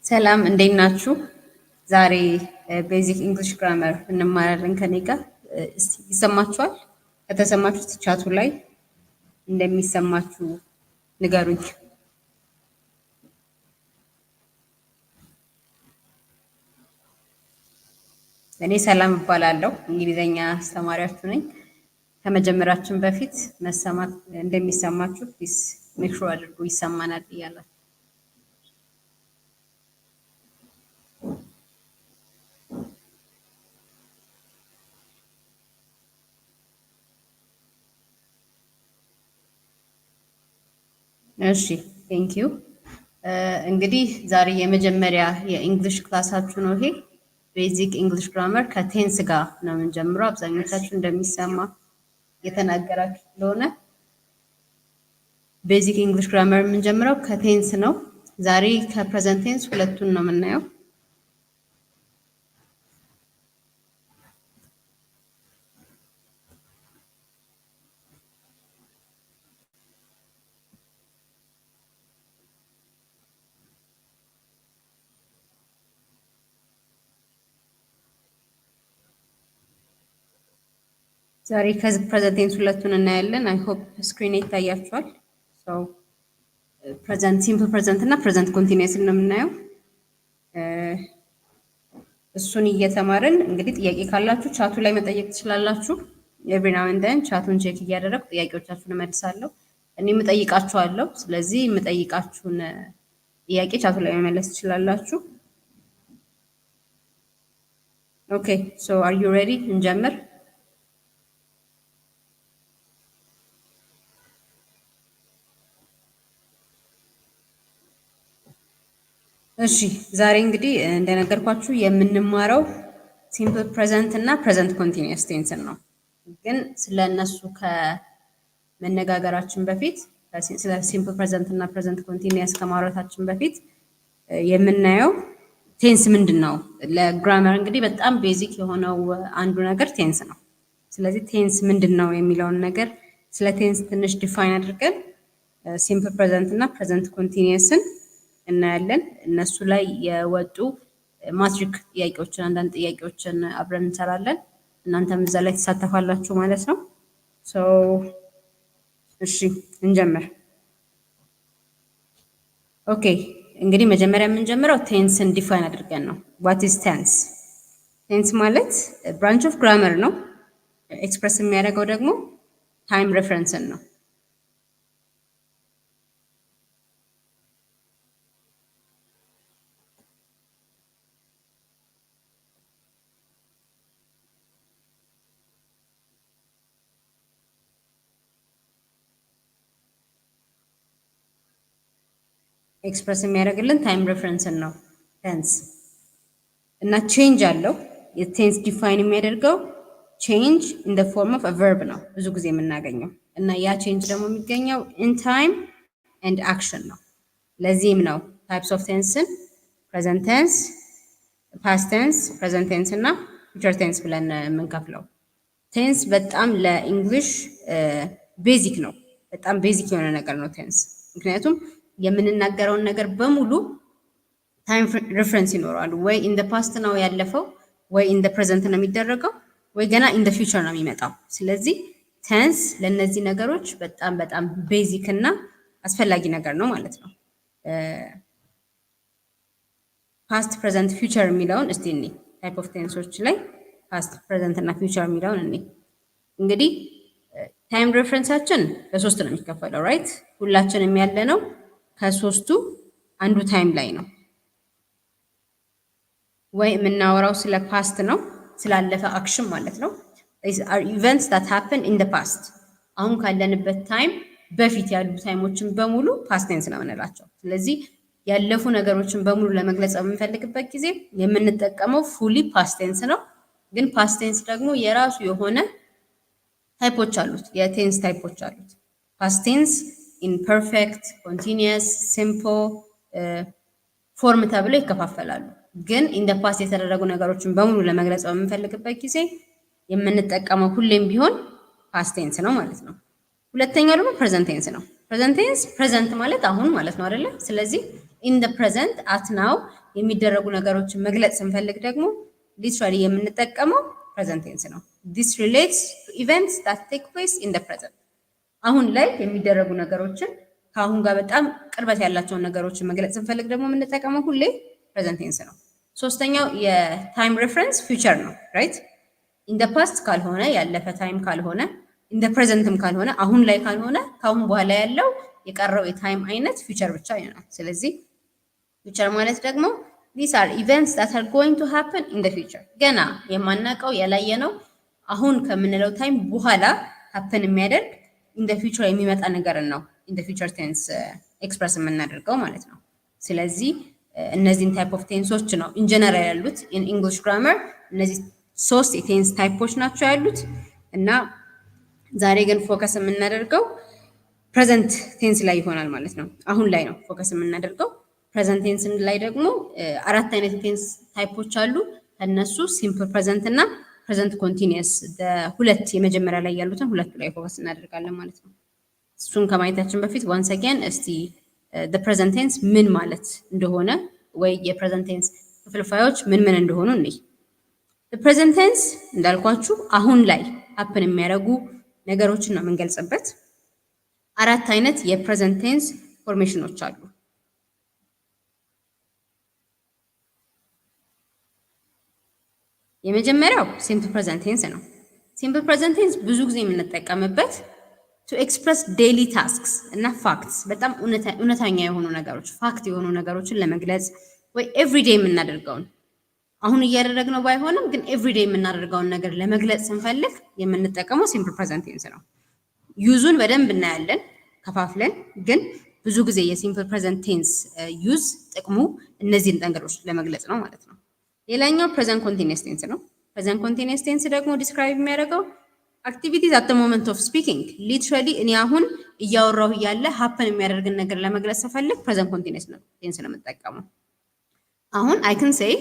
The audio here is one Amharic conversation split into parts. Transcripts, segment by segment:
ሰላም እንዴት ናችሁ? ዛሬ ቤዚክ እንግሊሽ ግራመር እንማራለን ከኔ ጋር። እስቲ ይሰማችኋል? ከተሰማችሁ ቻቱ ላይ እንደሚሰማችሁ ንገሩኝ። እኔ ሰላም እባላለሁ፣ እንግሊዘኛ አስተማሪያችሁ ነኝ። ከመጀመራችን በፊት መሰማት እንደሚሰማችሁ ፕሊዝ ሜክ ሹር አድርጉ ይሰማናል እያላችሁ። እሺ ቴንክ ዩ። እንግዲህ ዛሬ የመጀመሪያ የእንግሊሽ ክላሳችሁ ነው ይሄ። ቤዚክ እንግሊሽ ግራመር ከቴንስ ጋር ነው የምንጀምረው። አብዛኞቻችሁ እንደሚሰማ የተናገራችሁ ስለሆነ ቤዚክ እንግሊሽ ግራመር የምንጀምረው ከቴንስ ነው። ዛሬ ከፕሬዘንት ቴንስ ሁለቱን ነው የምናየው። ዛሬ ከፕሬዘንት ቴንስ ሁለቱን እናያለን። አይ ሆፕ ስክሪን ይታያችኋል። ሶ ፕሬዘንት፣ ሲምፕል ፕሬዘንት እና ፕሬዘንት ኮንቲኒየስ ነው የምናየው። እሱን እየተማርን እንግዲህ ጥያቄ ካላችሁ ቻቱ ላይ መጠየቅ ትችላላችሁ። ኤቭሪ ናው ኤንድ ዜን ቻቱን ቼክ እያደረግኩ ጥያቄዎቻችሁን እመልሳለሁ። እኔም እጠይቃችኋለሁ። ስለዚህ የምጠይቃችሁን ጥያቄ ቻቱ ላይ መመለስ ትችላላችሁ። ኦኬ ሶ አር ዩ ሬዲ? እንጀምር። እሺ ዛሬ እንግዲህ እንደነገርኳችሁ የምንማረው ሲምፕል ፕሬዘንት እና ፕሬዘንት ኮንቲኒየስ ቴንስን ነው። ግን ስለ እነሱ ከመነጋገራችን በፊት ስለ ሲምፕል ፕሬዘንት እና ፕሬዘንት ኮንቲኒየስ ከማውራታችን በፊት የምናየው ቴንስ ምንድን ነው። ለግራመር እንግዲህ በጣም ቤዚክ የሆነው አንዱ ነገር ቴንስ ነው። ስለዚህ ቴንስ ምንድን ነው የሚለውን ነገር ስለ ቴንስ ትንሽ ዲፋይን አድርገን ሲምፕል ፕሬዘንት እና ፕሬዘንት ኮንቲኒየስን እናያለን። እነሱ ላይ የወጡ ማትሪክ ጥያቄዎችን፣ አንዳንድ ጥያቄዎችን አብረን እንሰራለን። እናንተም እዛ ላይ ትሳተፋላችሁ ማለት ነው። ሶ እሺ እንጀምር። ኦኬ እንግዲህ መጀመሪያ የምንጀምረው ቴንስን ዲፋይን አድርገን ነው። ዋት ኢዝ ቴንስ? ቴንስ ማለት ብራንች ኦፍ ግራመር ነው። ኤክስፕረስ የሚያደርገው ደግሞ ታይም ሬፈረንስን ነው። ኤክስፕረስ የሚያደርግልን ታይም ሬፈረንስን ነው ቴንስ። እና ቼንጅ አለው። የቴንስ ዲፋይን የሚያደርገው ቼንጅ ኢን ዘ ፎርም ኦፍ አ ቨርብ ነው ብዙ ጊዜ የምናገኘው። እና ያ ቼንጅ ደግሞ የሚገኘው ኢን ታይም ኤንድ አክሽን ነው። ለዚህም ነው ታይፕስ ኦፍ ቴንስን ፕሬዘንት ቴንስ፣ ፓስት ቴንስ፣ ፕሬዘንት ቴንስ እና ፊውቸር ቴንስ ብለን የምንከፍለው። ቴንስ በጣም ለኢንግሊሽ ቤዚክ ነው። በጣም ቤዚክ የሆነ ነገር ነው ቴንስ። ምክንያቱም የምንናገረውን ነገር በሙሉ ታይም ሬፈረንስ ይኖረዋል። ወይ ኢን ዘ ፓስት ነው ያለፈው፣ ወይ ኢን ዘ ፕሬዘንት ነው የሚደረገው፣ ወይ ገና ኢን ዘ ፊውቸር ነው የሚመጣው። ስለዚህ ቴንስ ለእነዚህ ነገሮች በጣም በጣም ቤዚክ እና አስፈላጊ ነገር ነው ማለት ነው። ፓስት፣ ፕሬዘንት፣ ፊውቸር የሚለውን እስቲ እኔ ታይፕ ኦፍ ቴንሶች ላይ ፓስት፣ ፕሬዘንት እና ፊውቸር የሚለውን እኔ እንግዲህ ታይም ሬፈረንሳችን በሶስት ነው የሚከፈለው ራይት። ሁላችንም ያለ ነው ከሶስቱ አንዱ ታይም ላይ ነው። ወይ የምናወራው ስለ ፓስት ነው፣ ስላለፈ አክሽን ማለት ነው። these are events that happen in the past። አሁን ካለንበት ታይም በፊት ያሉ ታይሞችን በሙሉ ፓስት ቴንስ ነው የምንላቸው። ስለዚህ ያለፉ ነገሮችን በሙሉ ለመግለጽ በምንፈልግበት ጊዜ የምንጠቀመው ፉሊ ፓስት ቴንስ ነው። ግን ፓስት ቴንስ ደግሞ የራሱ የሆነ ታይፖች አሉት፣ የቴንስ ታይፖች አሉት። ፓስት ቴንስ ኢምፐርፌክት፣ ኮንቲኒየስ፣ ሲምፕል ፎርም ተብለው ይከፋፈላሉ። ግን ኢን ዘ ፓስት የተደረጉ ነገሮችን በሙሉ ለመግለጽ በምንፈልግበት ጊዜ የምንጠቀመው ሁሌም ቢሆን ፓስት ቴንስ ነው ማለት ነው። ሁለተኛው ደግሞ ፕሬዘንት ቴንስ ነው። ፕሬዘንት ቴንስ ፕሬዘንት ማለት አሁን ማለት ነው አይደለ? ስለዚህ ኢን ዘ ፕሬዘንት አት ናው የሚደረጉ ነገሮችን መግለጽ ስንፈልግ ደግሞ ሊትራሊ የምንጠቀመው ፕሬዘንት ቴንስ ነው። ዲስ ሪሌትስ ቱ ኢቨንትስ ዳት ቴክ ፕሌስ ኢን ዘ ፕሬዘንት። አሁን ላይ የሚደረጉ ነገሮችን ከአሁን ጋር በጣም ቅርበት ያላቸውን ነገሮችን መግለጽ ስንፈልግ ደግሞ የምንጠቀመው ሁሌ ፕሬዘንት ቴንስ ነው። ሶስተኛው የታይም ሬፈረንስ ፊውቸር ነው። ራይት ኢን ዘ ፓስት ካልሆነ ያለፈ ታይም ካልሆነ ኢን ዘ ፕሬዘንትም ካልሆነ አሁን ላይ ካልሆነ ከአሁን በኋላ ያለው የቀረው የታይም አይነት ፊውቸር ብቻ ይሆናል። ስለዚህ ፊውቸር ማለት ደግሞ these are events that are going to happen in the future ገና የማናውቀው ያላየነው አሁን ከምንለው ታይም በኋላ ሀፕን የሚያደርግ in the future የሚመጣ ነገርን ነው in the future tense ኤክስፕረስ የምናደርገው ማለት ነው። ስለዚህ እነዚህን ታይፕ ኦፍ ቴንሶች ነው ኢን ጀነራል ያሉት ኢን እንግሊሽ ግራመር እነዚህ ሶስት የቴንስ ታይፖች ናቸው ያሉት እና ዛሬ ግን ፎከስ የምናደርገው ፕሬዘንት ቴንስ ላይ ይሆናል ማለት ነው። አሁን ላይ ነው ፎከስ የምናደርገው። ፕሬዘንት ቴንስ ላይ ደግሞ አራት አይነት ቴንስ ታይፖች አሉ። ከነሱ ሲምፕል ፕሬዘንት እና ፕሬዘንት ኮንቲኒየስ ሁለት የመጀመሪያ ላይ ያሉትን ሁለቱ ላይ ፎከስ እናደርጋለን ማለት ነው። እሱን ከማየታችን በፊት ዋንስ አገን እስቲ ፕሬዘንት ቴንስ ምን ማለት እንደሆነ ወይ የፕሬዘንት ቴንስ ክፍልፋዮች ምን ምን እንደሆኑ እንይ። ፕሬዘንት ቴንስ እንዳልኳችሁ አሁን ላይ ሀፕን የሚያደርጉ ነገሮችን ነው የምንገልጽበት። አራት አይነት የፕሬዘንት ቴንስ ፎርሜሽኖች አሉ። የመጀመሪያው ሲምፕል ፕሬዘንት ቴንስ ነው። ሲምፕል ፕሬዘንት ቴንስ ብዙ ጊዜ የምንጠቀምበት ቱ ኤክስፕረስ ዴይሊ ታስክስ እና ፋክትስ፣ በጣም እውነተኛ የሆኑ ነገሮች ፋክት የሆኑ ነገሮችን ለመግለጽ ወይ ኤቭሪዴ የምናደርገውን አሁን እያደረግነው ባይሆንም ግን ኤቭሪዴ የምናደርገውን ነገር ለመግለጽ ስንፈልግ የምንጠቀመው ሲምፕል ፕሬዘንት ቴንስ ነው። ዩዙን በደንብ እናያለን ከፋፍለን፣ ግን ብዙ ጊዜ የሲምፕል ፕሬዘንት ቴንስ ዩዝ ጥቅሙ እነዚህን ነገሮች ለመግለጽ ነው ማለት ነው። ሌላኛው ፕሬዘንት ኮንቲኒየስ ቴንስ ነው። ፕሬዘንት ኮንቲኒየስ ቴንስ ደግሞ ዲስክራይብ የሚያደርገው አክቲቪቲዝ አት ሞመንት ኦፍ ስፒኪንግ። ሊትራሊ እኔ አሁን እያወራሁ እያለ ሀፕን የሚያደርግን ነገር ለመግለጽ ስፈልግ ፕሬዘንት ኮንቲኒየስ ቴንስ ነው የምጠቀመው። አሁን አይ ካን ሴይ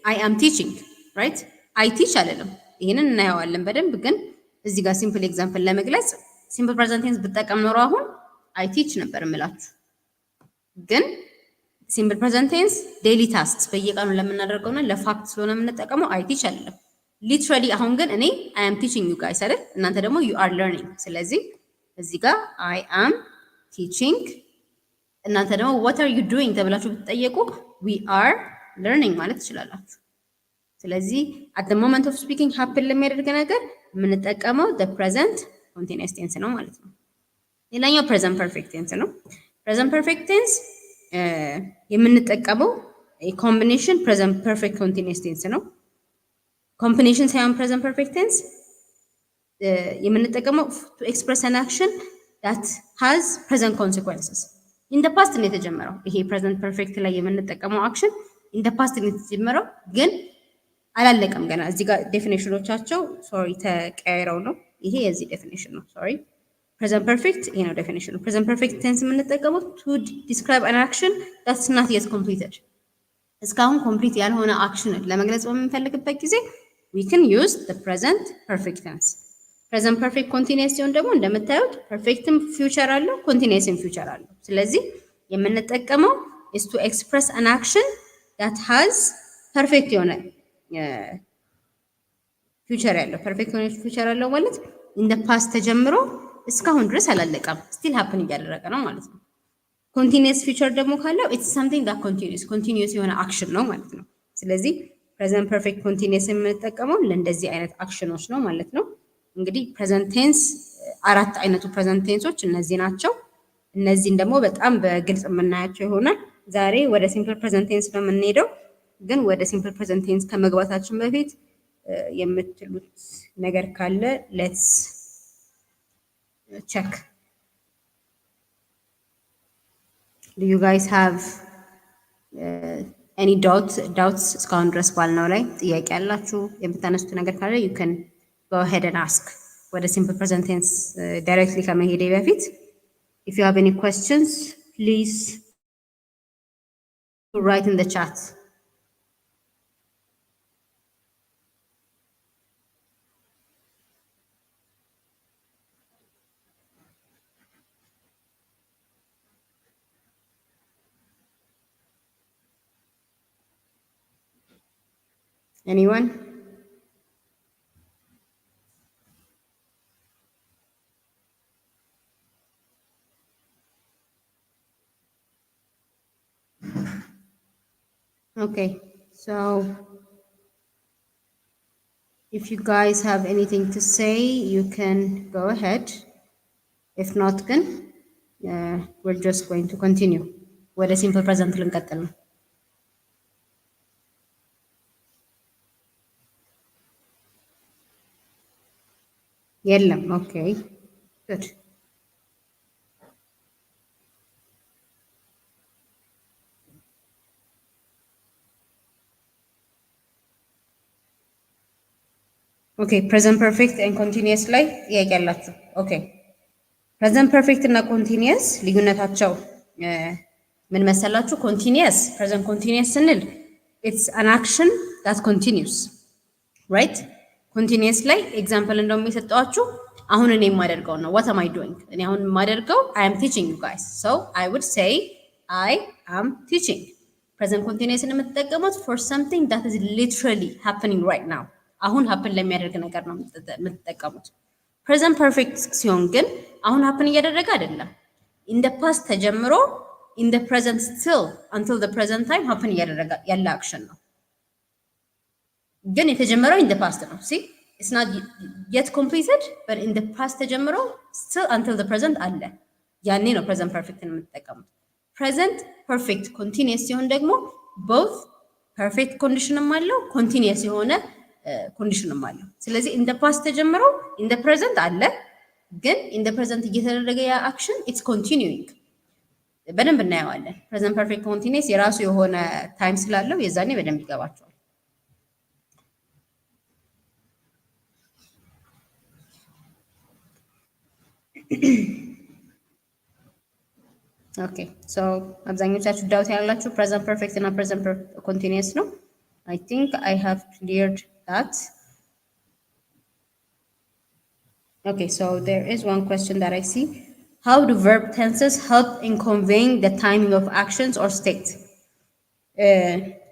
አይ አም ቲቺንግ ራይት። አይ ቲች አልልም። ይህንን እናየዋለን በደንብ ግን እዚህ ጋር ሲምፕል ኤግዛምፕል ለመግለጽ ሲምፕል ፕሬዘንት ቴንስ ብጠቀም ኖሮ አሁን አይ ቲች ነበር የምላችሁ። ግን ሲምፕል ፕሬዘንት ቴንስ ዴይሊ ታስክስ በየቀኑ ለምናደርገውና ለፋክት ስለሆነ የምንጠቀመው አይ ቲች አይደለም። ሊትራሊ አሁን ግን እኔ አይ አም ቲቺንግ ዩ ጋይስ አይደል? እናንተ ደግሞ ዩ አር ለርኒንግ። ስለዚህ እዚህ ጋር አይ አም ቲቺንግ፣ እናንተ ደግሞ ዋት አር ዩ ዱይንግ ተብላችሁ ብትጠየቁ ዊ አር ለርኒንግ ማለት ትችላላችሁ። ስለዚህ አት ዘ ሞመንት ኦፍ ስፒኪንግ ሀፕን ለሚያደርግ ነገር የምንጠቀመው ዘ ፕሬዘንት ኮንቲኒየስ ቴንስ ነው ማለት ነው። ሌላኛው ፕሬዘንት ፐርፌክት ቴንስ ነው። ፕሬዘንት ፐርፌክት ቴንስ የምንጠቀመው ኮምቢኔሽን ፕሬዘንት ፐርፌክት ኮንቲኒየስ ቴንስ ነው። ኮምቢኔሽን ሳይሆን ፕሬዘንት ፐርፌክት ቴንስ የምንጠቀመው ቱ ኤክስፕረስ አን አክሽን ዳት ሃዝ ፕሬዘንት ኮንሲኩዌንስስ። ኢን ደ ፓስት ነው የተጀመረው። ይሄ ፕሬዘንት ፐርፌክት ላይ የምንጠቀመው አክሽን ኢን ደ ፓስት ነው የተጀመረው፣ ግን አላለቀም ገና። እዚህ ጋር ዴፊኒሽኖቻቸው ሶሪ ተቀያይረው ነው። ይሄ የዚህ ዴፊኒሽን ነው። ሶሪ ፕሬዘንት ፐርፌክት ይሄ ነው ዴፊኒሽኑ። ፕሬዘንት ፐርፌክት ቴንስ የምንጠቀመው ቱ ዲስክራይብ አን አክሽን ዳትስ ናት የት ኮምፕሊትድ። እስካሁን ኮምፕሊት ያልሆነ አክሽንን ለመግለጽ በምንፈልግበት ጊዜ we can use the present perfect tense። present perfect continuous ሲሆን ደግሞ እንደምታዩት ፐርፌክትም ፊውቸር አለው ኮንቲኒየስም ፊውቸር አለው። ስለዚህ የምንጠቀመው is to express an action that has perfect የሆነ ፊውቸር ያለው። ፐርፌክት የሆነ ፊውቸር ያለው ማለት in the past ተጀምሮ እስካሁን ድረስ አላለቀም፣ ስቲል ሀፕን እያደረገ ነው ማለት ነው። ኮንቲኒየስ ፊውቸር ደግሞ ካለው it's something that continues ኮንቲኒየስ የሆነ አክሽን ነው ማለት ነው። ስለዚህ ፕሬዘንት ፐርፌክት ኮንቲኒየስ የምንጠቀመው ለእንደዚህ አይነት አክሽኖች ነው ማለት ነው። እንግዲህ ፕሬዘንት ቴንስ አራት አይነቱ ፕሬዘንት ቴንሶች እነዚህ ናቸው። እነዚህን ደግሞ በጣም በግልጽ የምናያቸው ይሆናል። ዛሬ ወደ ሲምፕል ፕሬዘንት ቴንስ ነው የምንሄደው። ግን ወደ ሲምፕል ፕሬዘንት ቴንስ ከመግባታችን በፊት የምትሉት ነገር ካለ ሌትስ ቼክ። ዱ ዩ ጋይስ ሃቭ ኤኒ ዳውትስ እስካሁን ድረስ ባልነው ላይ ጥያቄ ያላችሁ የምታነሱት ነገር ካለ ዩ ካን ጎ አሄድ ኤንድ አስክ። ወደ ሲምፕል ፕሬዘንት ቴንስ ዳይሬክትሊ ከመሄዴ በፊት ኢፍ ዩ ሃቭ ኤኒ ኩዌስችንስ ፕሊዝ ራይት ኢን ዘ ቻት። Anyone? Okay, so if you guys have anything to say, you can go ahead. If not, then we're just going to continue. ወደ simple present ልንቀጥል ነው። የለም። Okay, good. ኦኬ ፕሬዘንት ፐርፌክት ኤንድ ኮንቲኒየስ ላይ ጥያቄ ያላችሁ? ኦኬ ፕሬዘንት ፐርፌክት እና ኮንቲኒየስ ልዩነታቸው ምን መሰላችሁ? ኮንቲኒየስ ፕሬዘንት ኮንቲኒየስ ስንል ኢትስ አን አክሽን ዳት ኮንቲኒዩስ ራይት። ኮንቲኒየስ ላይ ኤግዛምፕል እንደውም የሰጠኋችሁ አሁን እኔ የማደርገው ነው። ዋት አም አይ ዶይንግ? እኔ አሁን የማደርገው አይ አም ቲቺንግ ዩ ጋይስ ሶ አይ ውድ ሴይ አይ አም ቲቺንግ። ፕሬዘንት ኮንቲኒየስን የምትጠቀሙት ፎር ሰምቲንግ ዳት ኢዝ ሊትራሊ ሃፕኒንግ ራይት ናው አሁን ሀፕን ለሚያደርግ ነገር ነው የምትጠቀሙት። ፕሬዘንት ፐርፌክት ሲሆን ግን አሁን ሀፕን እያደረገ አይደለም። ኢን ደ ፓስት ተጀምሮ ኢን ደ ፕሬዘንት ስቲል አንቲል ደ ፕሬዘንት ታይም ሀፕን እያደረገ ያለ አክሽን ነው። ግን የተጀመረው ኢን ደ ፓስት ነው። ሲ ኢትስ ናት የት ኮምፕሊትድ በት ኢን ደ ፓስት ተጀምሮ ስቲል አንቲል ደ ፕሬዘንት አለ። ያኔ ነው ፕሬዘንት ፐርፌክትን የምትጠቀሙት። ፕሬዘንት ፐርፌክት ኮንቲኒየስ ሲሆን ደግሞ ቦት ፐርፌክት ኮንዲሽንም አለው ኮንቲኒየስ የሆነ ኮንዲሽንም አለው። ስለዚህ ኢን ደ ፓስት ተጀምረው ኢን ደ ፕሬዘንት አለ፣ ግን ኢን ደ ፕሬዘንት እየተደረገ ያ አክሽን ኢትስ ኮንቲኒዩይንግ። በደንብ እናየዋለን። ፕሬዘንት ፐርፌክት ኮንቲኒየስ የራሱ የሆነ ታይም ስላለው የዛኔ በደንብ ይገባቸዋል። ኦኬ ሶ አብዛኞቻችሁ ዳውት ያላችሁ ፕሬዘንት ፐርፌክት እና ፕሬዘንት ኮንቲኒየስ ነው። አይ ቲንክ አይ ሃቭ ክሊርድ that. Okay, so there is one question that I see. How do verb tenses help in conveying the timing of actions or state?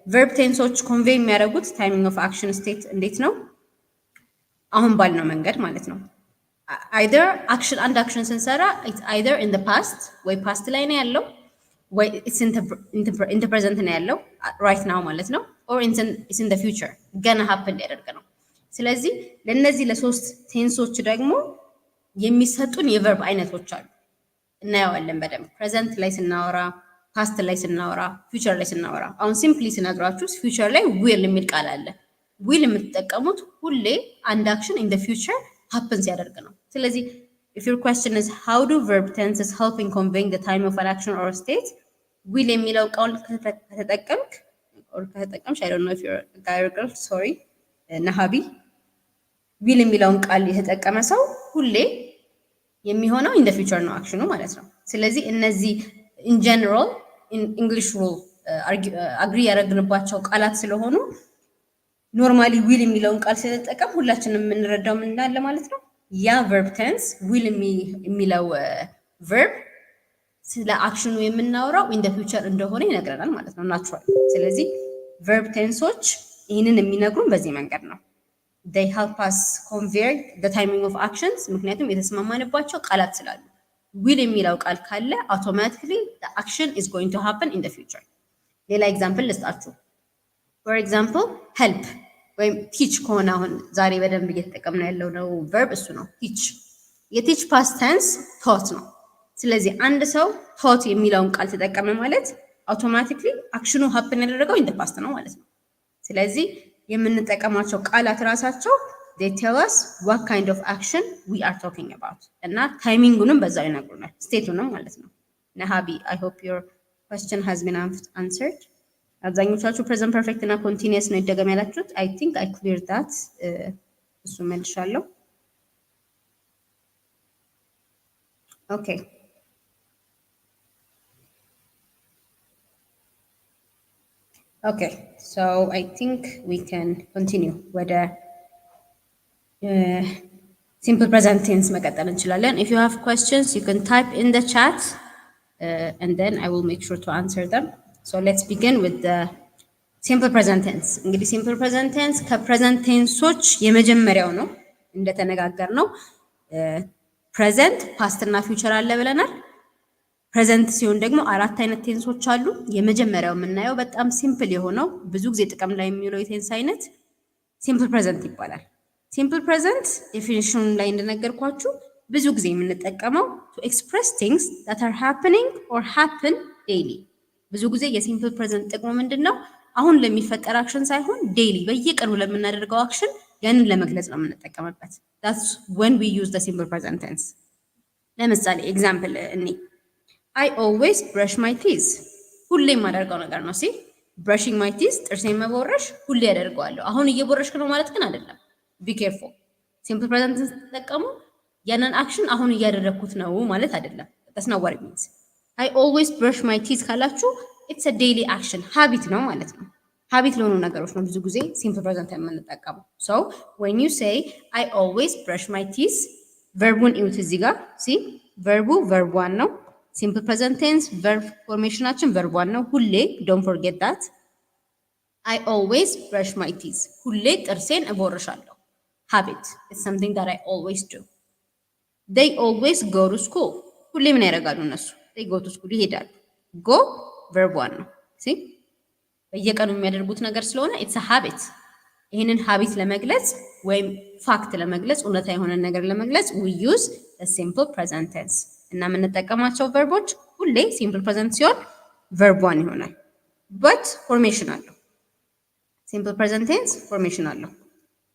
verb tenses convey የሚያደርጉት timing of action state እንዴት ነው? አሁን ባልነው መንገድ ማለት ነው። either action አንድ action ስንሰራ it's either in the past ወይ past ላይ ነው ያለው ወይ it's in the present ነው ያለው right now ማለት ነው or it's in the future ገና happen ሊያደርግ ነው። ስለዚህ ለነዚህ ለሶስት ቴንሶች ደግሞ የሚሰጡን የቨርብ አይነቶች አሉ። እናየዋለን በደንብ ፕሬዘንት ላይ ስናወራ፣ ፓስት ላይ ስናወራ፣ ፊውቸር ላይ ስናወራ። አሁን ሲምፕሊ ስነግራችሁ ፊውቸር ላይ ዊል የሚል ቃል አለ። ዊል የምትጠቀሙት ሁሌ አንድ አክሽን in the future happen ሲያደርግ ነው። ስለዚህ if your question is how do verb tenses help in conveying the time of an action or a state, will የሚለው ቃል ከተጠቀምክ or ከተጠቀምሽ I don't know if you're a guy or girl, sorry ነሃቢ will የሚለውን ቃል የተጠቀመ ሰው ሁሌ የሚሆነው in the future ነው አክሽኑ ማለት ነው። ስለዚህ እነዚህ in general in English rule አግሪ ያደረግንባቸው ቃላት ስለሆኑ ኖርማሊ will የሚለውን ቃል ስለተጠቀም ሁላችንም የምንረዳው ምን እንዳለ ማለት ነው። ያ verb tense will የሚለው verb ስለ አክሽኑ የምናወራው in the future እንደሆነ ይነግረናል ማለት ነው ናቹራል። ስለዚህ verb tenseዎች ይህንን የሚነግሩን በዚህ መንገድ ነው። they help us convey the timing of actions ምክንያቱም የተስማማንባቸው ቃላት ስላሉ። will የሚለው ቃል ካለ automatically the action is going to happen in the future። ሌላ ኤግዛምፕል ልስጣችሁ። for example help ወይም ቲች ከሆነ አሁን ዛሬ በደንብ እየተጠቀምነው ያለው ነው verb እሱ ነው ቲች። የቲች past tense taught ነው። ስለዚህ አንድ ሰው taught የሚለውን ቃል ተጠቀመ ማለት automatically አክሽኑ happen ያደረገው in the past ነው ማለት ነው። ስለዚህ የምንጠቀማቸው ቃላት ራሳቸው they tell us what kind of action we are talking about እና ታይሚንጉንም በዛው ይነግሩናል ስቴቱንም ማለት ነው። ነሃቢ I hope your question has been answered። አብዛኞቻችሁ present perfect እና continuous ነው ይደገም ያላችሁት። I think I cleared that እሱ መልሻለሁ። okay okay so I think we can continue ወደ simple present tense መቀጠል እንችላለን። if you have questions you can type in the chat and then I will make sure to answer them. So let's begin with the ሲምፕል ፕሬዘንት ቴንስ እንግዲህ ሲምፕል ፕሬዘንት ቴንስ ከፕሬዘንት ቴንሶች የመጀመሪያው ነው እንደተነጋገር ነው። ፕሬዘንት ፓስት እና ፊውቸር አለ ብለናል። ፕሬዘንት ሲሆን ደግሞ አራት አይነት ቴንሶች አሉ። የመጀመሪያው የምናየው በጣም ሲምፕል የሆነው ብዙ ጊዜ ጥቅም ላይ የሚውለው የቴንስ አይነት ሲምፕል ፕሬዘንት ይባላል። ሲምፕል ፕሬዘንት ዴፊኒሽኑ ላይ እንደነገርኳችሁ ብዙ ጊዜ የምንጠቀመው to express things that are happening or happen daily። ብዙ ጊዜ የሲምፕል ፕሬዘንት ጥቅሙ ምንድን ነው? አሁን ለሚፈጠር አክሽን ሳይሆን ዴይሊ በየቀኑ ለምናደርገው አክሽን ያንን ለመግለጽ ነው የምንጠቀምበት። that's when we use the simple present tense። ለምሳሌ ኤግዛምፕል እኔ I always brush my teeth ሁሌ የማደርገው ነገር ነው። ሲ brushing my teeth ጥርሴን መቦረሽ ሁሌ ያደርገዋለሁ። አሁን እየቦረሽክ ነው ማለት ግን አይደለም። be careful። ሲምፕል ፕሬዘንት ስትጠቀሙ ያንን አክሽን አሁን እያደረግኩት ነው ማለት አይደለም። that's not what it means። I always brush my teeth ካላችሁ it's a daily action habit ነው ማለት ነው። ሀቢት ለሆኑ ነገሮች ነው ብዙ ጊዜ ሲምፕል ፕሬዘንት የምንጠቀመው። so when you say I always brush my teeth ቨርቡን እዩት እዚህ ጋር ሲ ቨርቡ verb 1 ነው። ሲምፕል ፕሬዘንት ቴንስ verb ፎርሜሽናችን verb 1 ነው። ሁሌ don't forget that። I always brush my teeth ሁሌ ጥርሴን እቦርሻለሁ። habit it's something that I always do። they always go to school ሁሌ ምን ያደርጋሉ እነሱ? they go to school ይሄዳሉ። go verb 1 ነው። ሲ በየቀኑ የሚያደርጉት ነገር ስለሆነ it's a habit። ይህንን ሀቢት ለመግለጽ ወይም ፋክት ለመግለጽ እውነታ የሆነ ነገር ለመግለጽ we use the simple present tense እና የምንጠቀማቸው ቨርቦች ሁሌ ሲምፕል ፕሬዘንት ሲሆን verb 1 ይሆናል። but ፎርሜሽን አለው። ሲምፕል ፕሬዘንት ቴንስ ፎርሜሽን አለው።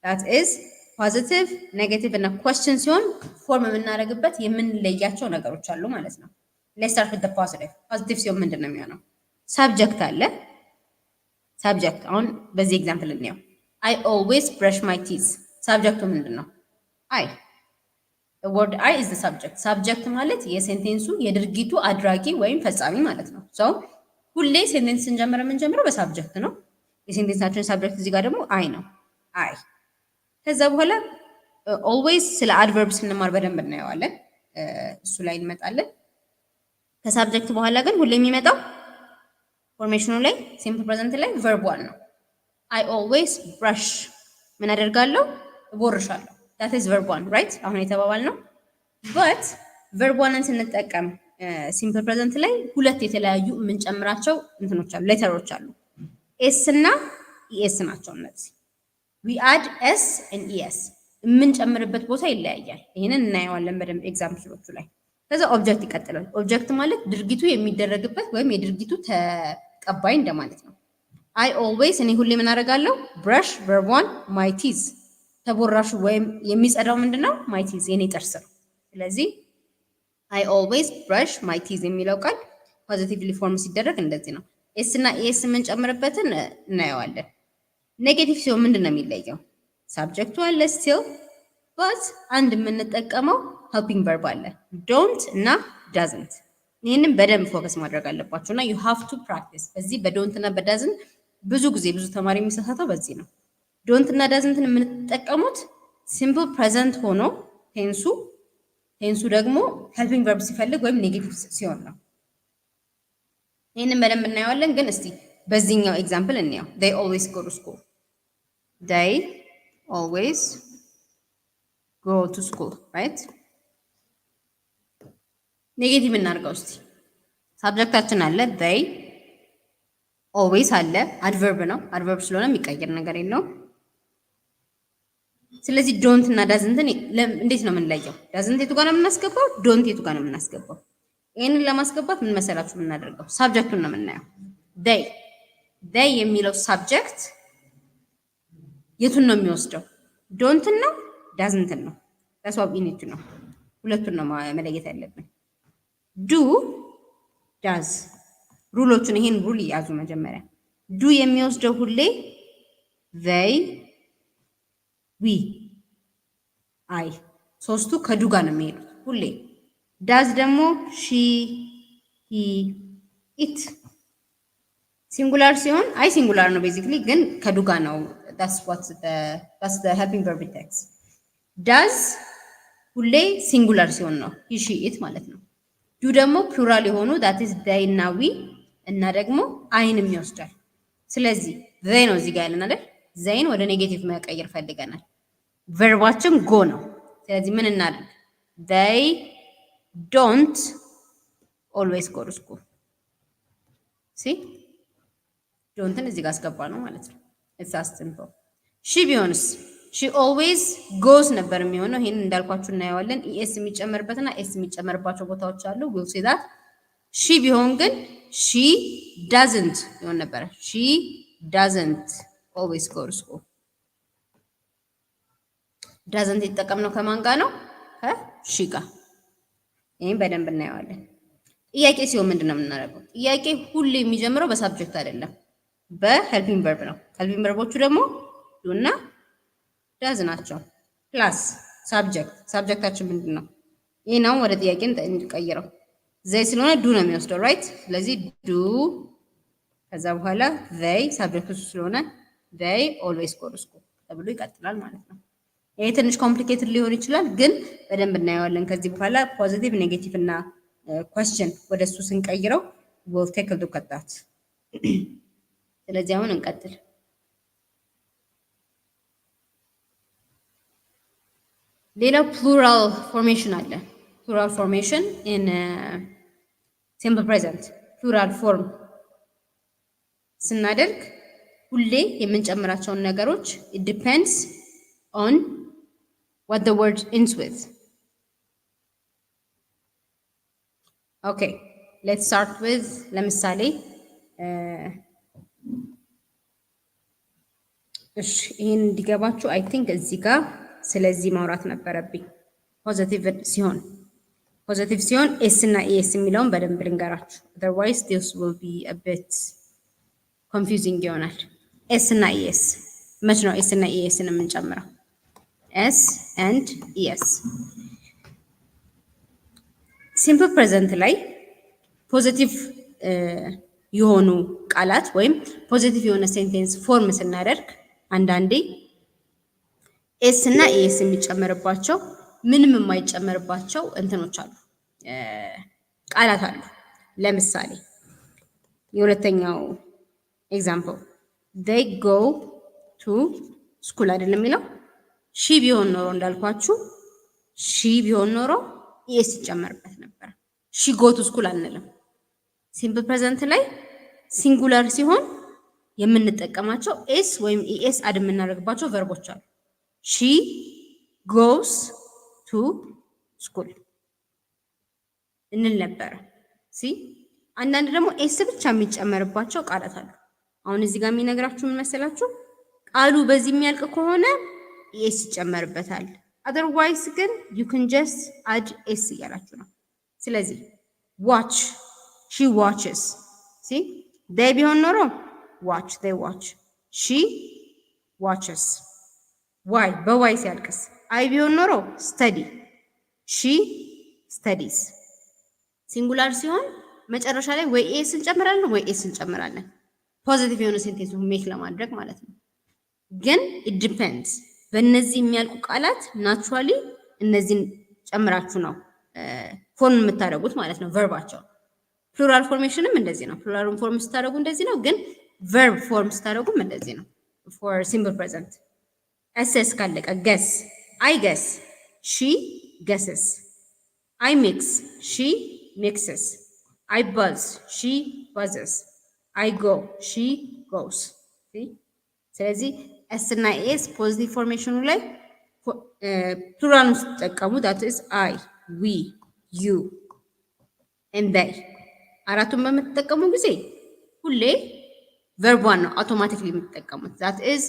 that is ፖዚቲቭ ኔጌቲቭ እና question ሲሆን ፎርም የምናደርግበት የምንለያቸው ነገሮች አሉ ማለት ነው። let's start with the positive። ፖዚቲቭ ሲሆን ምንድን ነው የሚሆነው? ሳብጀክት አለ። ሳብጀክት አሁን በዚህ ኤግዛምፕል እንየው። I always brush my teeth ሳብጀክቱ ምንድን ነው? I the word I is the subject። ሳብጀክት ማለት የሴንቴንሱ የድርጊቱ አድራጊ ወይም ፈጻሚ ማለት ነው። so ሁሌ ሴንቴንስ ስንጀምር የምንጀምረው በሳብጀክት ነው። የሴንቴንሳችን ሳብጀክት እዚህ ጋር ደግሞ I ነው። I ከዛ በኋላ always ስለ አድቨርብ ስንማር በደንብ እናየዋለን። እሱ ላይ እንመጣለን። ከሳብጀክት በኋላ ግን ሁሌ የሚመጣው ፎርሜሽኑ ላይ ሲምፕል ፕሬዘንት ላይ verb 1 ነው። I always brush ምን አደርጋለሁ? እቦርሻለሁ። that is verb 1 right አሁን የተባባል ነው። but verb 1ን ስንጠቀም ሲምፕል ፕሬዘንት ላይ ሁለት የተለያዩ የምንጨምራቸው እንትኖች አሉ፣ ሌተሮች አሉ። ኤስ እና ኢኤስ ናቸው እነዚህ። we add s and es የምንጨምርበት ቦታ ይለያያል። ይሄንን እናየዋለን በደንብ ኤግዛምፕሎቹ ላይ። ከዛ ኦብጀክት ይቀጥላል። ኦብጀክት ማለት ድርጊቱ የሚደረግበት ወይም የድርጊቱ ተቀባይ እንደማለት ነው። I always እኔ ሁሌ ምን አደርጋለሁ? brush verb 1 my teeth ተቦራሹ ወይም የሚጸዳው ምንድነው? my teeth የኔ ጥርስ ነው። ስለዚህ I always brush my teeth የሚለው ቃል ፖዚቲቭሊ ፎርም ሲደረግ እንደዚህ ነው። ኤስ እና ኤስ የምንጨምርበትን እናየዋለን። ኔጌቲቭ ሲሆን ምንድነው የሚለየው? ሳብጀክቱ አለ still but አንድ የምንጠቀመው helping verb አለ don't እና doesn't። ይህንን በደንብ ፎከስ ማድረግ አለባችሁ እና you have to practice። በዚህ በዶንት እና በዳዝንት ብዙ ጊዜ ብዙ ተማሪ የሚሳሳተው በዚህ ነው። ዶንት እና ዳዝንትን የምንጠቀሙት ሲምፕል ፕሬዘንት ሆኖ ቴንሱ ደግሞ ሄልፒንግ ቨርብ ሲፈልግ ወይም ኔጌቲቭ ሲሆን ነው። ይህንን በደንብ እናየዋለን። ግን እስቲ በዚህኛው ኤግዛምፕል እንየው። they always go to school they always go to school right። ኔጌቲቭ እናድርገው እስቲ። ሳብጀክታችን አለ they always አለ አድቨርብ ነው። አድቨርብ ስለሆነ የሚቀየር ነገር የለውም። ስለዚህ ዶንት እና ዳዝንትን እንዴት ነው የምንለየው? ዳዝንት የቱ ጋር ነው የምናስገባው? ዶንት የቱ ጋር ነው የምናስገባው? ይህንን ለማስገባት ምን መሰላችሁ የምናደርገው? ሳብጀክቱን ነው የምናየው። they የሚለው ሳብጀክት የቱን ነው የሚወስደው? ዶንትን ነው ዳዝንትን ነው? that's what we need to know። ሁለቱን ነው መለየት ያለብን። ዱ ዳዝ ሩሎቹን ይሄን ሩል ያዙ መጀመሪያ። ዱ የሚወስደው ሁሌ they we አይ ሶስቱ ከዱ ጋር ነው የሚሄዱት ሁሌ። ዳዝ ደግሞ ሺ ሂ ኢት ሲንጉላር ሲሆን አይ ሲንጉላር ነው ቤዚክሊ ግን ከዱ ጋር ነው። that's the helping verb it takes። ዳዝ ሁሌ ሲንጉላር ሲሆን ነው ሂ ሺ ኢት ማለት ነው። ዱ ደግሞ ፕሉራል የሆኑ that is they እና we እና ደግሞ አይንም ይወስዳል። ስለዚህ ዘይ ነው እዚህ ጋር ያለን አይደል? ዘይን ወደ ኔጌቲቭ መቀየር ፈልገናል። ቨርባችን ጎ ነው። ስለዚህ ምን እናድርግ? they don't always go to school ሲ ዶንትን እዚህ ጋር አስገባ ነው ማለት ነው። it's as simple ሺ ቢሆንስ ሺ always goes ነበር የሚሆነው። ይሄን እንዳልኳችሁ እናየዋለን። ኢኤስ የሚጨመርበትና ኤስ የሚጨመርባቸው ቦታዎች አሉ። we'll see that ሺ ቢሆን ግን ሺ doesn't ይሆን ነበር። ሺ doesn't always go to school doesn't የተጠቀምነው ከማን ጋር ነው? ከሺ ጋር። ይሄን በደንብ እናየዋለን። ጥያቄ ሲሆን ምንድን ነው የምናደርገው? ጥያቄ ሁሌ የሚጀምረው በሳብጀክት አይደለም፣ በሄልፒንግ ቨርብ ነው። ሄልፒንግ ቨርቦቹ ደግሞ ዱ እና ዳዝ ናቸው። ፕላስ ሳብጀክት። ሳብጀክታችን ምንድን ነው? ይህ ነው ወደ ጥያቄ እንቀይረው። ዘይ ስለሆነ ዱ ነው የሚወስደው ራይት። ስለዚህ ዱ ከዛ በኋላ ዘይ ሳብጀክቱ ስለሆነ ዘይ ኦልዌይስ ጎ ቱ ስኩል ተብሎ ይቀጥላል ማለት ነው። ይሄ ትንሽ ኮምፕሊኬትድ ሊሆን ይችላል፣ ግን በደንብ እናየዋለን ከዚህ በኋላ ፖዚቲቭ፣ ኔጌቲቭ እና question ወደ እሱ ስንቀይረው we'll take a look at that። ስለዚህ አሁን እንቀጥል። ሌላው plural formation አለ። plural formation in simple present plural form ስናደርግ ሁሌ የምንጨምራቸውን ነገሮች it depends on what the word ends with። Okay, let's start with ለምሳሌ እሺ ይሄን እንዲገባችሁ I think እዚህ ጋር ስለዚህ ማውራት ነበረብኝ። ፖዚቲቭ ሲሆን ኤስ እና ኢኤስ የሚለውን በደንብ ልንገራችሁ። otherwise this will be a bit confusing ይሆናል። ኤስ እና ኢኤስ መች ነው ኤስ እና ኢኤስን የምንጨምረው? ኤስ and ኢኤስ ሲምፕል ፕሬዘንት ላይ ፖዚቲቭ የሆኑ ቃላት ወይም ፖዚቲቭ የሆነ ሴንቴንስ ፎርም ስናደርግ አንዳንዴ ኤስ እና ኤስ የሚጨመርባቸው ምንም የማይጨመርባቸው እንትኖች አሉ፣ ቃላት አሉ። ለምሳሌ የሁለተኛው ኤግዛምፕል they go to school አይደለም የሚለው ሺ ቢሆን ኖሮ እንዳልኳችሁ ሺ ቢሆን ኖሮ ኤስ ይጨመርበት ነበር። ሺ ጎ ቱ ስኩል አንልም። ሲምፕል ፕሬዘንት ላይ ሲንጉላር ሲሆን የምንጠቀማቸው ኤስ ወይም ኢኤስ አድ የምናደርግባቸው ቨርቦች አሉ። ሺ ጎስ ቱ ስኩል እንል ነበረ። ሲ አንዳንድ ደግሞ ኤስ ብቻ የሚጨመርባቸው ቃላት አሉ። አሁን እዚህ ጋር የሚነግራችሁ ምን መሰላችሁ? ቃሉ በዚህ የሚያልቅ ከሆነ ኢኤስ ይጨመርበታል። otherwise ግን you can just add s እያላችሁ ነው። ስለዚህ watch she watches see they ቢሆን ኖሮ watch they watch she watches why በwhy ሲያልቅስ I ቢሆን ኖሮ study she studies ሲንጉላር ሲሆን መጨረሻ ላይ ወይ ኤስ እንጨምራለን ወይ ኤስ እንጨምራለን ፖዚቲቭ የሆነ ሴንቴንስ ሜክ ለማድረግ ማለት ነው። ግን it depends በእነዚህ የሚያልቁ ቃላት ናቹራሊ እነዚህን ጨምራችሁ ነው ፎርም የምታደርጉት ማለት ነው ቨርባቸው። ፕሉራል ፎርሜሽንም እንደዚህ ነው። ፕሉራል ፎርም ስታደርጉ እንደዚህ ነው፣ ግን ቨርብ ፎርም ስታደርጉም እንደዚህ ነው። ፎር ሲምፕል ፕሬዘንት ኤስኤስ ካለቀ ገስ አይ ገስ ሺ ገስስ አይ ሚክስ ሺ ሚክስስ አይ ባዝ ሺ ባዝስ አይ ጎ ሺ ጎስ። ስለዚህ ኤስ እና ኤስ ፖዚቲቭ ፎርሜሽኑ ላይ ፕሉራል ስትጠቀሙ ዳት ኢዝ አይ ዊ ዩ ኤንድ ዜይ አራቱን በምትጠቀሙ ጊዜ ሁሌ ቨርቧን ነው አውቶማቲክሊ የምትጠቀሙት። ዛት ኢዝ